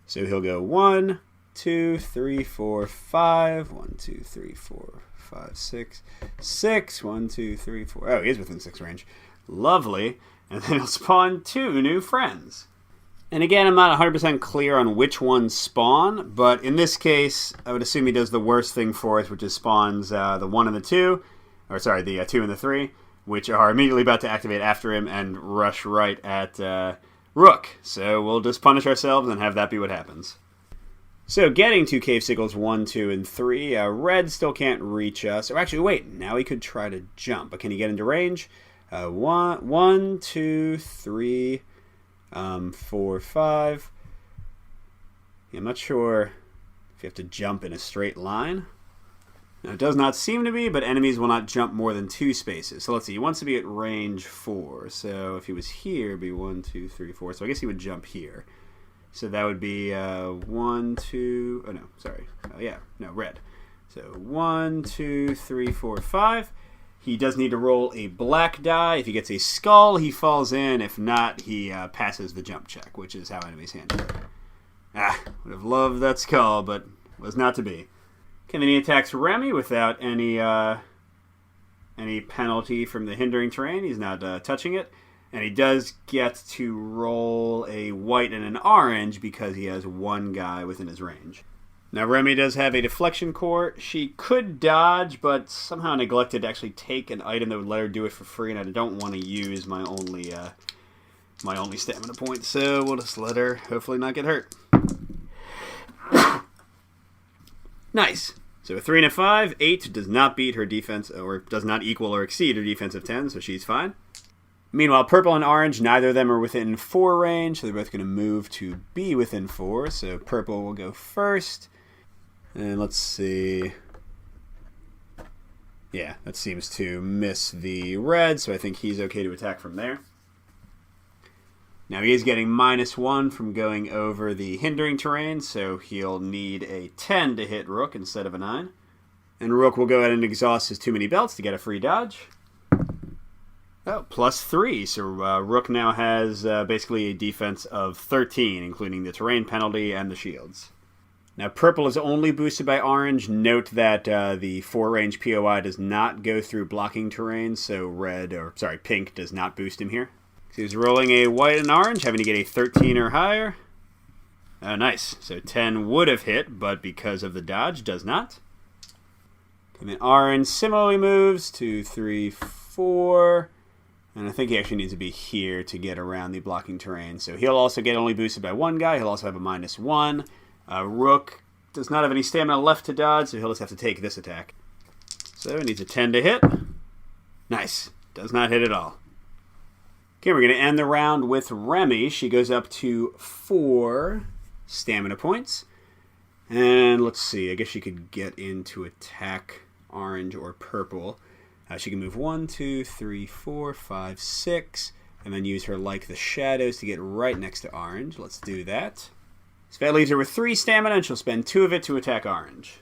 So he'll go 1, 2, 3, 4, 5. 1, 2, 3, 4, 5, 6. 6. 1, 2, 3, 4. Oh, he is within 6 range. Lovely. And then he'll spawn 2 new friends. And again, I'm not 100% clear on which ones spawn, but in this case, I would assume he does the worst thing for us, which is spawns the 1 and the 2. Or sorry, the 2 and the 3, which are immediately about to activate after him and rush right at Rook. So we'll just punish ourselves and have that be what happens. So getting to Cave Sickles 1, 2, and 3, Red still can't reach us. Or actually, wait, now he could try to jump, but can he get into range? 1, 2, 3, 4, 5. Yeah, I'm not sure if you have to jump in a straight line. Now, it does not seem to be, but enemies will not jump more than 2 spaces. So let's see, he wants to be at range 4. So if he was here, it'd be 1, 2, 3, 4. So I guess he would jump here. So that would be 1, 2, oh no, sorry. Oh yeah, no, red. So 1, 2, 3, 4, 5. He does need to roll a black die. If he gets a skull, he falls in. If not, he passes the jump check, which is how enemies handle it. Would have loved that skull, but was not to be. Okay, then he attacks Remy without any penalty from the hindering terrain. He's not touching it. And he does get to roll a white and an orange because he has 1 guy within his range. Now, Remy does have a deflection core. She could dodge, but somehow neglected to actually take an item that would let her do it for free, and I don't want to use my only stamina point, so we'll just let her hopefully not get hurt. Nice. So a 3 and a 5, 8 does not beat her defense, or does not equal or exceed her defense of 10, so she's fine. Meanwhile, purple and orange, neither of them are within 4 range, so they're both going to move to be within 4. So purple will go first. And let's see. Yeah, that seems to miss the red, so I think he's okay to attack from there. Now he is getting -1 from going over the hindering terrain, so he'll need a 10 to hit Rook instead of a 9. And Rook will go ahead and exhaust his too many belts to get a free dodge. Oh, +3, so Rook now has basically a defense of 13, including the terrain penalty and the shields. Now purple is only boosted by orange. Note that the 4-range POI does not go through blocking terrain, so pink does not boost him here. So he's rolling a white and orange, having to get a 13 or higher. Oh, nice. So 10 would have hit, but because of the dodge, does not. And then orange similarly moves, 2, 3, 4. And I think he actually needs to be here to get around the blocking terrain. So he'll also get only boosted by 1 guy. He'll also have a -1. Rook does not have any stamina left to dodge, so he'll just have to take this attack. So he needs a 10 to hit. Nice. Does not hit at all. Okay, we're going to end the round with Remy. She goes up to 4 stamina points. And let's see, I guess she could get into attack orange or purple. She can move 1, 2, 3, 4, 5, 6, and then use her Like the Shadows to get right next to orange. Let's do that. So that leaves her with 3 stamina, and she'll spend 2 of it to attack orange.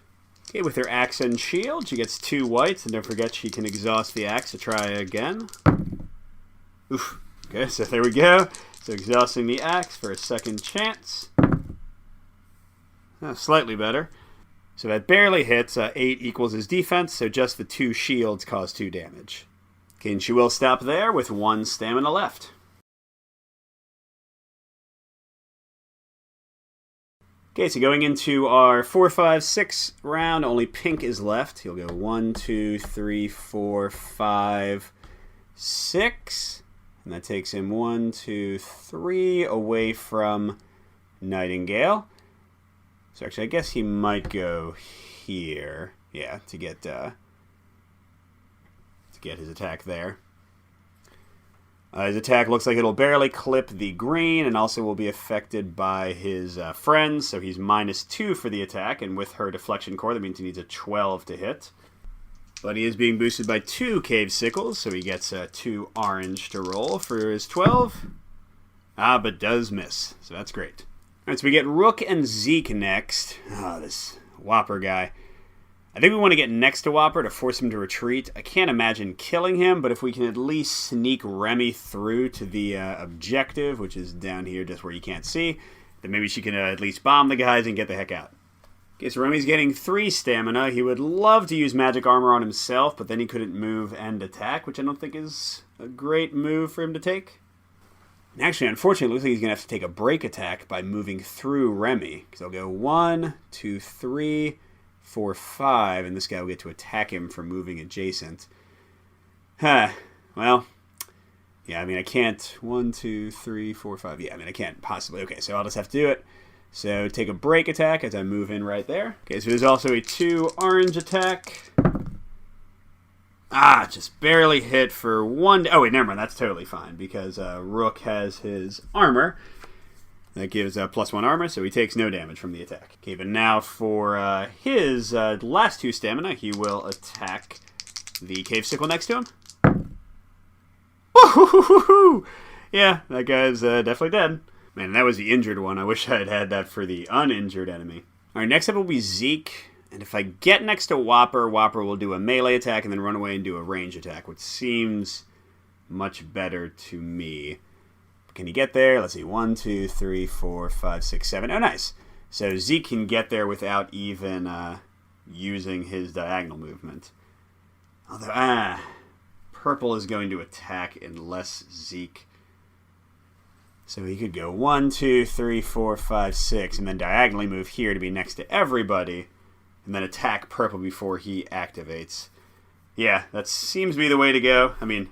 Okay, with her axe and shield, she gets 2 whites, and don't forget she can exhaust the axe to try again. Oof. Okay, so there we go. So exhausting the axe for a second chance. Slightly better. So that barely hits. 8 equals his defense, so just the 2 shields cause 2 damage. Okay, and she will stop there with 1 stamina left. Okay, so going into our 4, 5, 6 round, only pink is left. He'll go 1, 2, 3, 4, 5, 6. And that takes him 1, 2, 3 away from Nightingale. So actually, I guess he might go here. Yeah, to get his attack there. His attack looks like it'll barely clip the green and also will be affected by his friends. So he's -2 for the attack. And with her deflection core, that means he needs a 12 to hit. But he is being boosted by 2 cave sickles. So he gets 2 orange to roll for his 12. But does miss. So that's great. Alright, so we get Rook and Zeke next. This Whopper guy. I think we want to get next to Whopper to force him to retreat. I can't imagine killing him, but if we can at least sneak Remy through to the objective, which is down here just where you can't see, then maybe she can at least bomb the guys and get the heck out. Okay, so Remy's getting 3 stamina. He would love to use magic armor on himself, but then he couldn't move and attack, which I don't think is a great move for him to take. Actually, unfortunately, it looks like he's going to have to take a break attack by moving through Remy. Because I'll go 1, 2, 3, 4, 5, and this guy will get to attack him for moving adjacent. Well, yeah, I mean, I can't. 1, 2, 3, 4, 5. Yeah, I mean, I can't possibly. Okay, so I'll just have to do it. So take a break attack as I move in right there. Okay, so there's also a 2 orange attack. Just barely hit for 1. Oh, wait, never mind. That's totally fine because Rook has his armor. That gives +1 armor, so he takes no damage from the attack. Okay, but now for his last 2 stamina, he will attack the cave sickle next to him. Woo-hoo-hoo-hoo-hoo! Yeah, that guy's definitely dead. Man, that was the injured one. I wish I had had that for the uninjured enemy. All right, next up will be Zeke. And if I get next to Whopper, Whopper will do a melee attack and then run away and do a range attack, which seems much better to me. Can he get there? Let's see. 1, 2, 3, 4, 5, 6, 7. Oh, nice. So Zeke can get there without even using his diagonal movement. Although, purple is going to attack unless Zeke. So he could go 1, 2, 3, 4, 5, 6, and then diagonally move here to be next to everybody. And then attack purple before he activates. Yeah, that seems to be the way to go. I mean,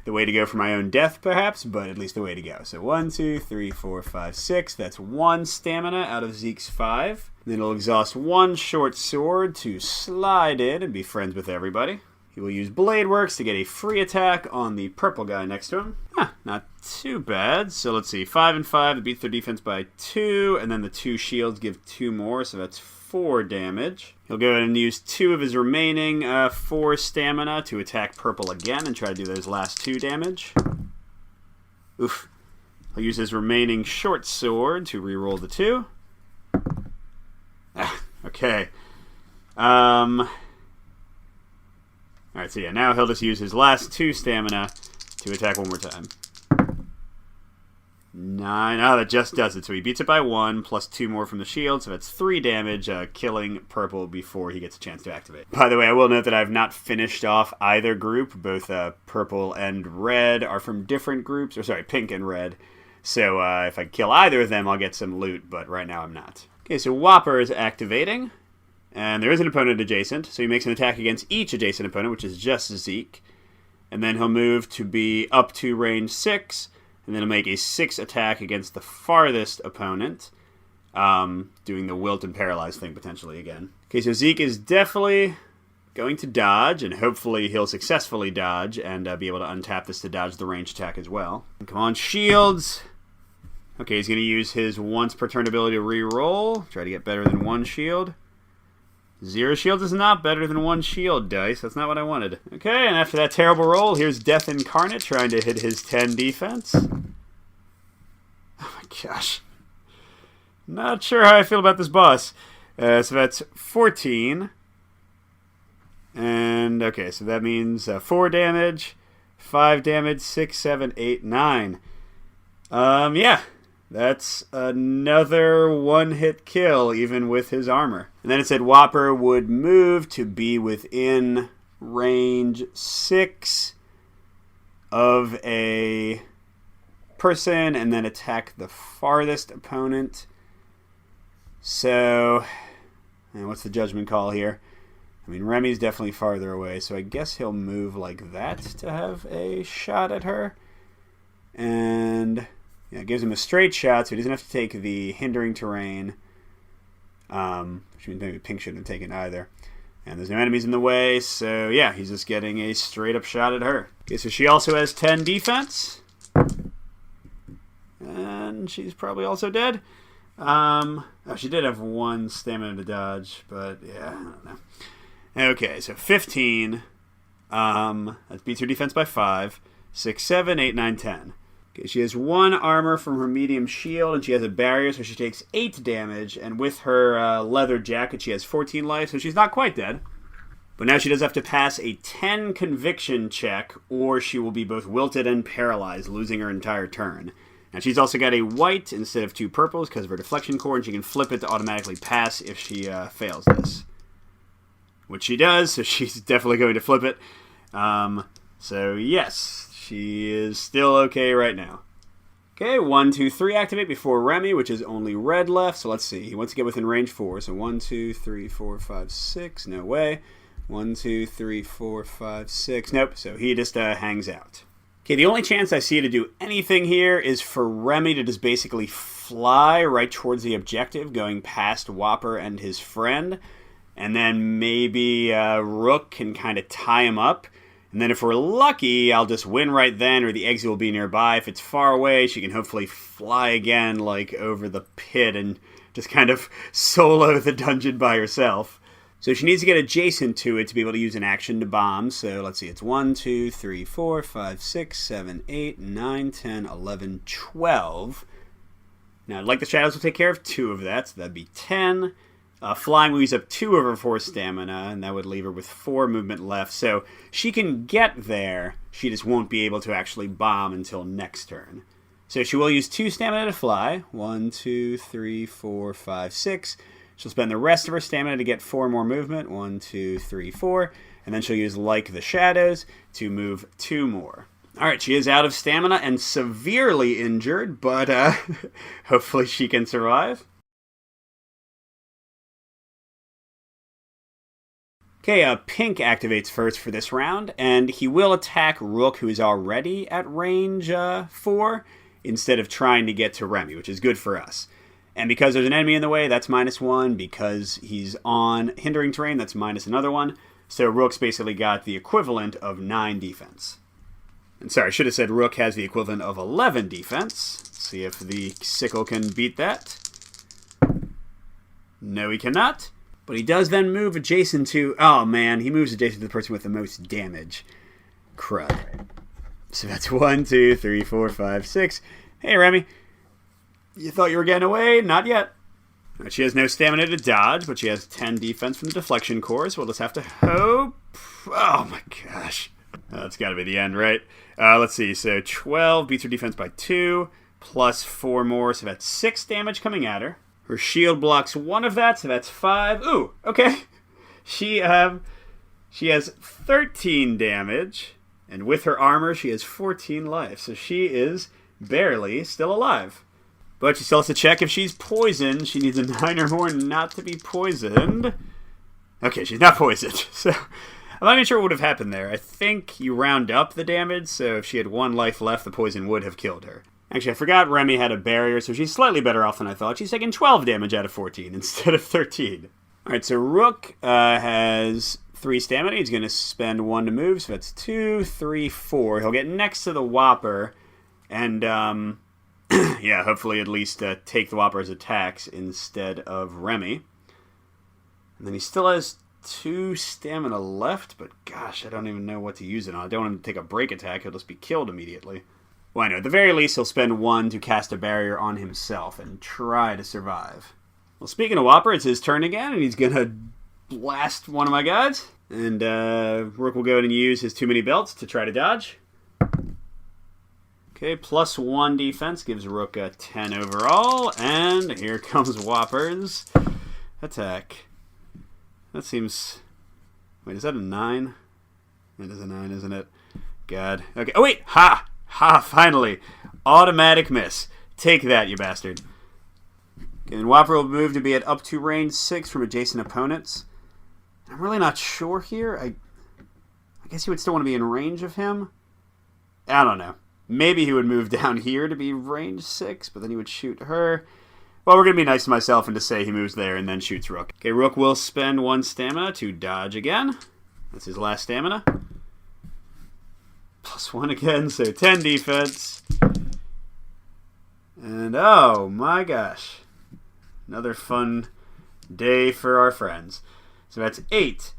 the way to go for my own death, perhaps, but at least the way to go. So 1, 2, 3, 4, 5, 6. That's 1 stamina out of Zeke's 5. And then he'll exhaust 1 short sword to slide in and be friends with everybody. He will use Blade Works to get a free attack on the purple guy next to him. Not too bad. So let's see. 5 and 5 to beat their defense by 2. And then the 2 shields give 2 more, so that's 4 damage. He'll go ahead and use 2 of his remaining 4 stamina to attack purple again and try to do those last 2 damage. Oof. He'll use his remaining short sword to reroll the 2. Okay. Alright, so yeah, now he'll just use his last 2 stamina to attack one more time. 9. That just does it. So he beats it by 1, plus 2 more from the shield, so that's 3 damage, killing purple before he gets a chance to activate. By the way, I will note that I've not finished off either group. Both purple and red are from different groups, or sorry, pink and red. So if I kill either of them, I'll get some loot, but right now I'm not. Okay, so Whopper is activating, and there is an opponent adjacent, so he makes an attack against each adjacent opponent, which is just Zeke. And then he'll move to be up to range 6, and then he'll make a 6 attack against the farthest opponent. doing the wilt and paralyze thing potentially again. Okay, so Zeke is definitely going to dodge, and hopefully he'll successfully dodge and be able to untap this to dodge the range attack as well. Come on, shields! Okay, he's going to use his once per turn ability to re-roll. Try to get better than 1 shield. 0 shields is not better than 1 shield, dice. That's not what I wanted. Okay, and after that terrible roll, here's Death Incarnate trying to hit his 10 defense. Oh my gosh. Not sure how I feel about this boss. So that's 14. And, okay, so that means 4 damage, 5 damage, 6, 7, 8, 9. Yeah, that's another one-hit kill, even with his armor. And then it said Whopper would move to be within range 6 of a person and then attack the farthest opponent. So, what's the judgment call here? I mean, Remy's definitely farther away, so I guess he'll move like that to have a shot at her. And yeah, it gives him a straight shot, so he doesn't have to take the hindering terrain. Which means maybe Pink shouldn't have taken either. And there's no enemies in the way, so yeah, he's just getting a straight up shot at her. Okay, so she also has 10 defense. And she's probably also dead. Oh, she did have 1 stamina to dodge, but yeah, I don't know. Okay, so 15. That beats her defense by 5. 6, 7, 8, 9, 10. Okay, she has 1 armor from her medium shield, and she has a barrier, so she takes 8 damage. And with her leather jacket, she has 14 life, so she's not quite dead. But now she does have to pass a 10 conviction check, or she will be both wilted and paralyzed, losing her entire turn. And she's also got a white instead of 2 purples because of her deflection core, and she can flip it to automatically pass if she fails this. Which she does, so she's definitely going to flip it. So yes, she is still okay right now. Okay, 1, 2, 3 activate before Remy, which is only red left. So let's see. He wants to get within range 4. So 1, 2, 3, 4, 5, 6. No way. 1, 2, 3, 4, 5, 6. Nope. So he just hangs out. Okay, the only chance I see to do anything here is for Remy to just basically fly right towards the objective, going past Whopper and his friend. And then maybe Rook can kind of tie him up. And then if we're lucky, I'll just win right then, or the exit will be nearby. If it's far away, she can hopefully fly again, like, over the pit and just kind of solo the dungeon by herself. So she needs to get adjacent to it to be able to use an action to bomb. So let's see, it's 1, 2, 3, 4, 5, 6, 7, 8, 9, 10, 11, 12. Now, like the shadows will take care of 2 of that, so that'd be 10. Flying will use up 2 of her 4 stamina, and that would leave her with 4 movement left. So she can get there, she just won't be able to actually bomb until next turn. So she will use 2 stamina to fly. 1, 2, 3, 4, 5, 6. She'll spend the rest of her stamina to get 4 more movement. 1, 2, 3, 4. And then she'll use Like the Shadows to move 2 more. Alright, she is out of stamina and severely injured, but hopefully she can survive. Okay, Pink activates first for this round, and he will attack Rook, who is already at range 4, instead of trying to get to Remy, which is good for us. And because there's an enemy in the way, that's -1. Because he's on hindering terrain, that's minus another 1. So Rook's basically got the equivalent of 9 defense. And sorry, I should have said Rook has the equivalent of 11 defense. Let's see if the sickle can beat that. No, he cannot. But he does then move adjacent to... Oh, man. He moves adjacent to the person with the most damage. Crud. So that's 1, 2, 3, 4, 5, 6. Hey, Remy. You thought you were getting away? Not yet. She has no stamina to dodge, but she has 10 defense from the deflection core, so we'll just have to hope... Oh, my gosh. That's got to be the end, right? Let's see. So 12 beats her defense by 2, plus 4 more, so that's 6 damage coming at her. Her shield blocks 1 of that, so that's 5. Ooh, okay. She has 13 damage, and with her armor, she has 14 life. So she is barely still alive. But she still has to check if she's poisoned. She needs a 9 or more not to be poisoned. Okay, she's not poisoned. So I'm not even sure what would have happened there. I think you round up the damage, so if she had 1 life left, the poison would have killed her. Actually, I forgot Remy had a barrier, so she's slightly better off than I thought. She's taking 12 damage out of 14 instead of 13. Alright, so Rook has 3 stamina. He's going to spend 1 to move, so that's 2, 3, 4. He'll get next to the Whopper, and, yeah, hopefully at least take the Whopper's attacks instead of Remy. And then he still has 2 stamina left, but gosh, I don't even know what to use it on. I don't want him to take a break attack. He'll just be killed immediately. Well, I know. At the very least, he'll spend 1 to cast a barrier on himself and try to survive. Well, speaking of Whopper, it's his turn again, and he's going to blast one of my guys. And Rook will go ahead and use his too many belts to try to dodge. Okay, plus 1 defense gives Rook a 10 overall. And here comes Whopper's attack. That seems... Wait, is that a 9? It is a 9, isn't it? God. Okay. Oh, wait! Ha! Ha! Finally! Automatic miss. Take that, you bastard. Okay, then Whopper will move to be at up to range 6 from adjacent opponents. I'm really not sure here. I guess he would still want to be in range of him. I don't know. Maybe he would move down here to be range 6, but then he would shoot her. Well, we're going to be nice to myself and to say he moves there and then shoots Rook. Okay, Rook will spend 1 stamina to dodge again. That's his last stamina. Plus 1 again, so 10 defense. And oh my gosh. Another fun day for our friends. So that's 8,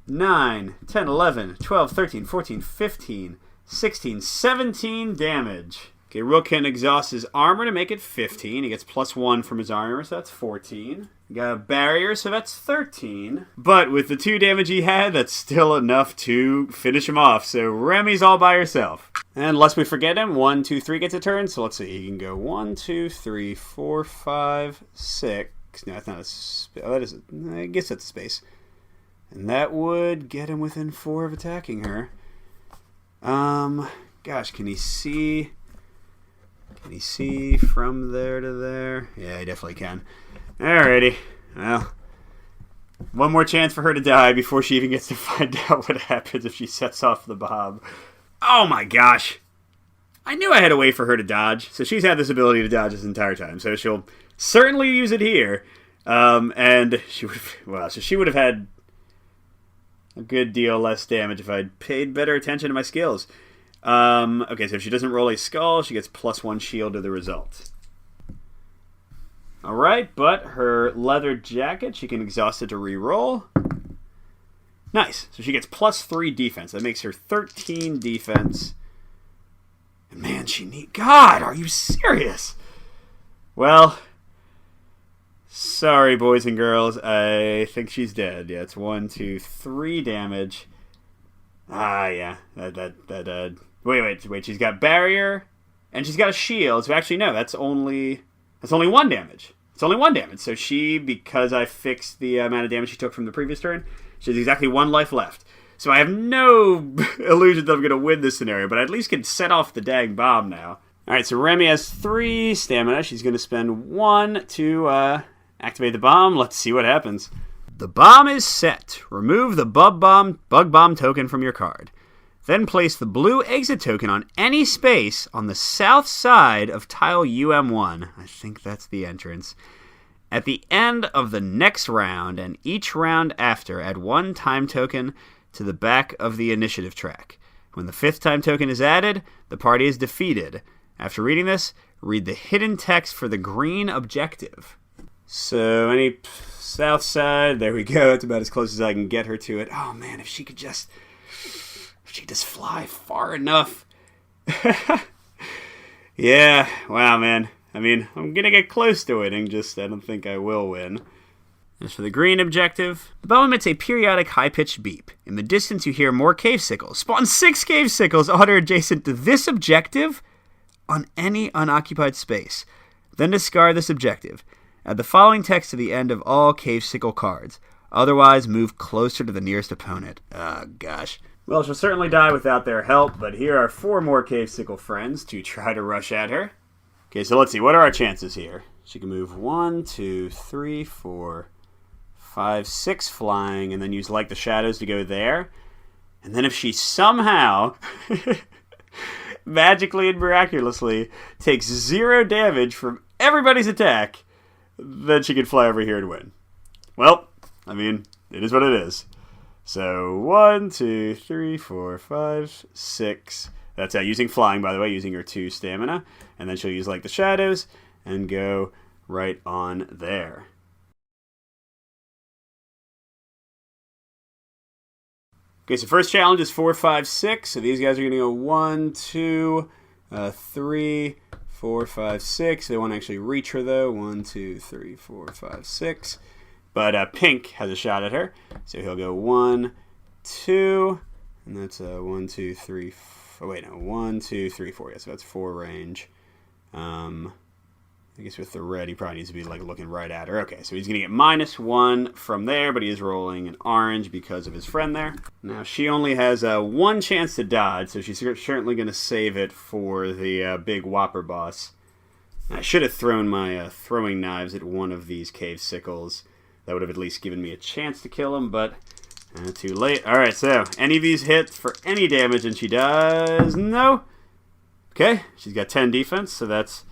9, 10, 11, 12, 13, 14, 15, 16, 17 damage. Okay, Rook can exhaust his armor to make it 15. He gets plus 1 from his armor, so that's 14. You got a barrier, so that's 13. But with the 2 damage he had, that's still enough to finish him off. So Remy's all by herself. And lest we forget him, 1, 2, 3 gets a turn. So let's see, he can go 1, 2, 3, 4, 5, 6. No, that's not a space. Oh, that is. I guess that's a space. And that would get him within 4 of attacking her. Gosh, can he see? Can he see from there to there? Yeah, he definitely can. Alrighty. Well, one more chance for her to die before she even gets to find out what happens if she sets off the bomb. Oh my gosh. I knew I had a way for her to dodge. So she's had this ability to dodge this entire time. So she'll certainly use it here. And she would have, well, so she would have had a good deal less damage if I'd paid better attention to my skills. Okay, so if she doesn't roll a skull, she gets plus 1 shield to the result. Alright, but her leather jacket, she can exhaust it to re-roll. Nice. So she gets plus 3 defense. That makes her 13 defense. And man, she needs... God, are you serious? Well, sorry, boys and girls. I think she's dead. Yeah, it's 1, 2, 3 damage. Ah, yeah. Wait. She's got barrier, and she's got a shield. So actually, no, that's only 1 damage. It's only 1 damage. So she, because I fixed the amount of damage she took from the previous turn, she has exactly 1 life left. So I have no illusion that I'm going to win this scenario, but I at least can set off the dang bomb now. All right, so Remy has 3 stamina. She's going to spend 1 to activate the bomb. Let's see what happens. The bomb is set. Remove the bug bomb token from your card. Then place the blue exit token on any space on the south side of tile UM1. I think that's the entrance. At the end of the next round and each round after, add 1 time token to the back of the initiative track. When the 5th time token is added, the party is defeated. After reading this, read the hidden text for the green objective. So any south side, there we go. It's about as close as I can get her to it. Oh man, if she could just fly far enough. Yeah, wow, man. I mean, I'm gonna get close to winning, just I don't think I will win. As for the green objective, the bow emits a periodic high-pitched beep. In the distance, you hear more cave sickles. Spawn 6 cave sickles uttered adjacent to this objective on any unoccupied space. Then discard this objective. Add the following text to the end of all cave sickle cards. Otherwise, move closer to the nearest opponent. Oh, gosh. Well, she'll certainly die without their help, but here are 4 more cave sickle friends to try to rush at her. Okay, so let's see. What are our chances here? She can move 1, 2, 3, 4, 5, 6 flying, and then use Like the Shadows to go there. And then if she somehow magically and miraculously takes 0 damage from everybody's attack, then she can fly over here and win. Well, I mean, it is what it is. So 1, 2, 3, 4, 5, 6. That's using flying, by the way, using her 2 stamina. And then she'll use like the shadows and go right on there. Okay, so first challenge is 4, 5, 6. So these guys are going to go 1, 2, 3, 4, 5, 6. They won't actually reach her, though. 1, 2, 3, 4, 5, 6. But Pink has a shot at her. So he'll go 1, 2. And that's 1, 2, 3, 4. Wait, no. 1, 2, 3, 4. Yeah, so that's 4 range. I guess with the red, he probably needs to be like looking right at her. Okay, so he's going to get -1 from there, but he is rolling an orange because of his friend there. Now, she only has 1 chance to dodge, so she's certainly going to save it for the big Whopper boss. I should have thrown my throwing knives at one of these cave sickles. That would have at least given me a chance to kill him, but too late. Alright, so any of these hit for any damage, and she does no. Okay, she's got 10 defense, so that's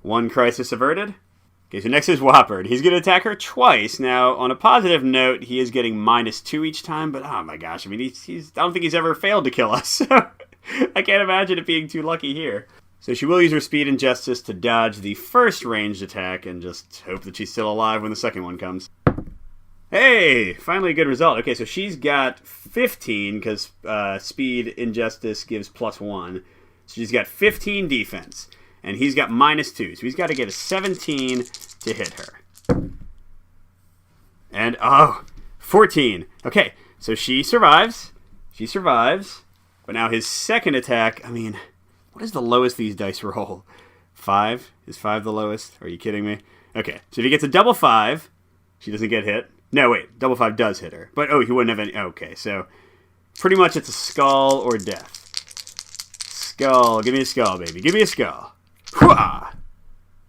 1 crisis averted. Okay, so next is Whopper. He's going to attack her twice. Now, on a positive note, he is getting -2 each time, but oh my gosh, I mean, I don't think he's ever failed to kill us, so I can't imagine it being too lucky here. So she will use her speed and justice to dodge the first ranged attack and just hope that she's still alive when the second one comes. Hey, finally a good result. Okay, so she's got 15 because speed injustice gives +1. So she's got 15 defense. And he's got -2. So he's got to get a 17 to hit her. And, 14. Okay, so she survives. She survives. But now his second attack, I mean, what is the lowest these dice roll? 5? Is 5 the lowest? Are you kidding me? Okay, so if he gets a double 5, she doesn't get hit. No, wait, double 5 does hit her. But, he wouldn't have any. Okay, so pretty much it's a skull or death. Skull. Give me a skull, baby. Give me a skull.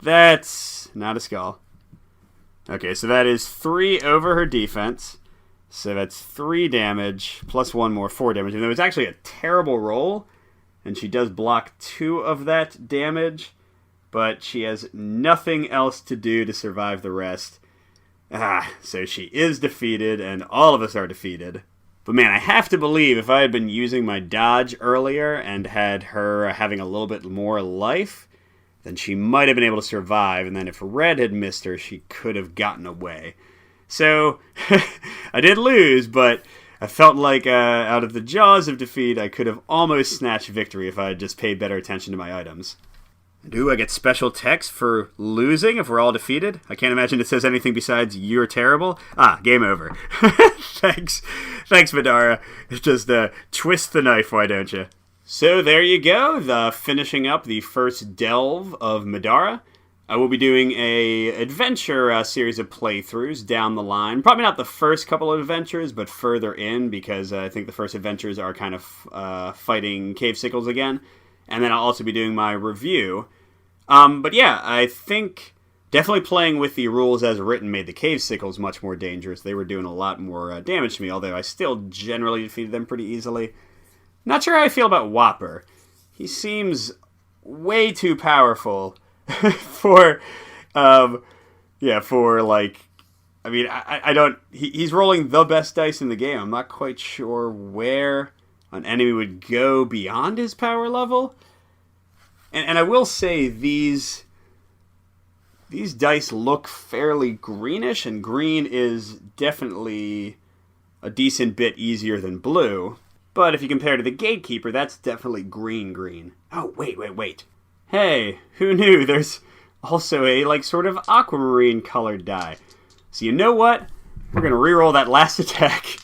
That's not a skull. Okay, so that is 3 over her defense. So that's 3 damage, plus 1 more, 4 damage. And it was actually a terrible roll, and she does block 2 of that damage, but she has nothing else to do to survive the rest. So she is defeated, and all of us are defeated. But man, I have to believe if I had been using my dodge earlier and had her having a little bit more life, then she might have been able to survive, and then if Red had missed her, she could have gotten away. So, I did lose, but I felt like out of the jaws of defeat, I could have almost snatched victory if I had just paid better attention to my items. Do I get special text for losing if we're all defeated? I can't imagine it says anything besides, "You're terrible." Game over. Thanks, Middara. Just twist the knife, why don't you? So there you go, finishing up the first delve of Middara. I will be doing a adventure series of playthroughs down the line. Probably not the first couple of adventures, but further in, because I think the first adventures are kind of fighting cave sickles again. And then I'll also be doing my review. But yeah, I think definitely playing with the rules as written made the cave sickles much more dangerous. They were doing a lot more damage to me, although I still generally defeated them pretty easily. Not sure how I feel about Whopper. He seems way too powerful for like, I mean, I don't, he's rolling the best dice in the game. I'm not quite sure where an enemy would go beyond his power level. And I will say these dice look fairly greenish, and green is definitely a decent bit easier than blue. But if you compare to the Gatekeeper, that's definitely green. Oh, wait. Hey, who knew? There's also a, like, sort of aquamarine colored die. So you know what? We're going to reroll that last attack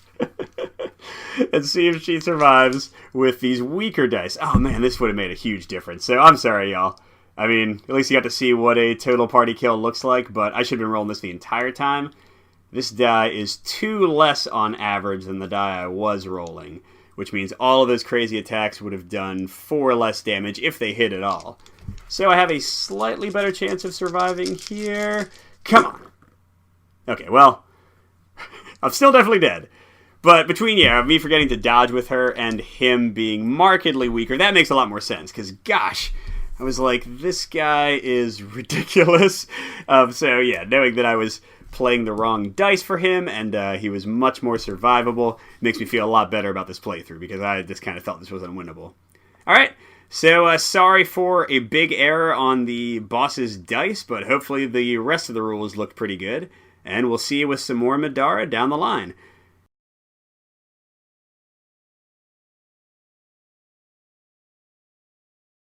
and see if she survives with these weaker dice. Oh, man, this would have made a huge difference. So I'm sorry, y'all. I mean, at least you got to see what a total party kill looks like, but I should have been rolling this the entire time. This die is 2 less on average than the die I was rolling, which means all of those crazy attacks would have done 4 less damage if they hit at all. So I have a slightly better chance of surviving here. Come on. Okay, well, I'm still definitely dead. But between, me forgetting to dodge with her and him being markedly weaker, that makes a lot more sense. Because, gosh, I was like, this guy is ridiculous. Knowing that I was playing the wrong dice for him and he was much more survivable makes me feel a lot better about this playthrough, because I just kind of felt this was unwinnable. Alright, so sorry for a big error on the boss's dice, but hopefully the rest of the rules look pretty good, and we'll see you with some more Middara down the line.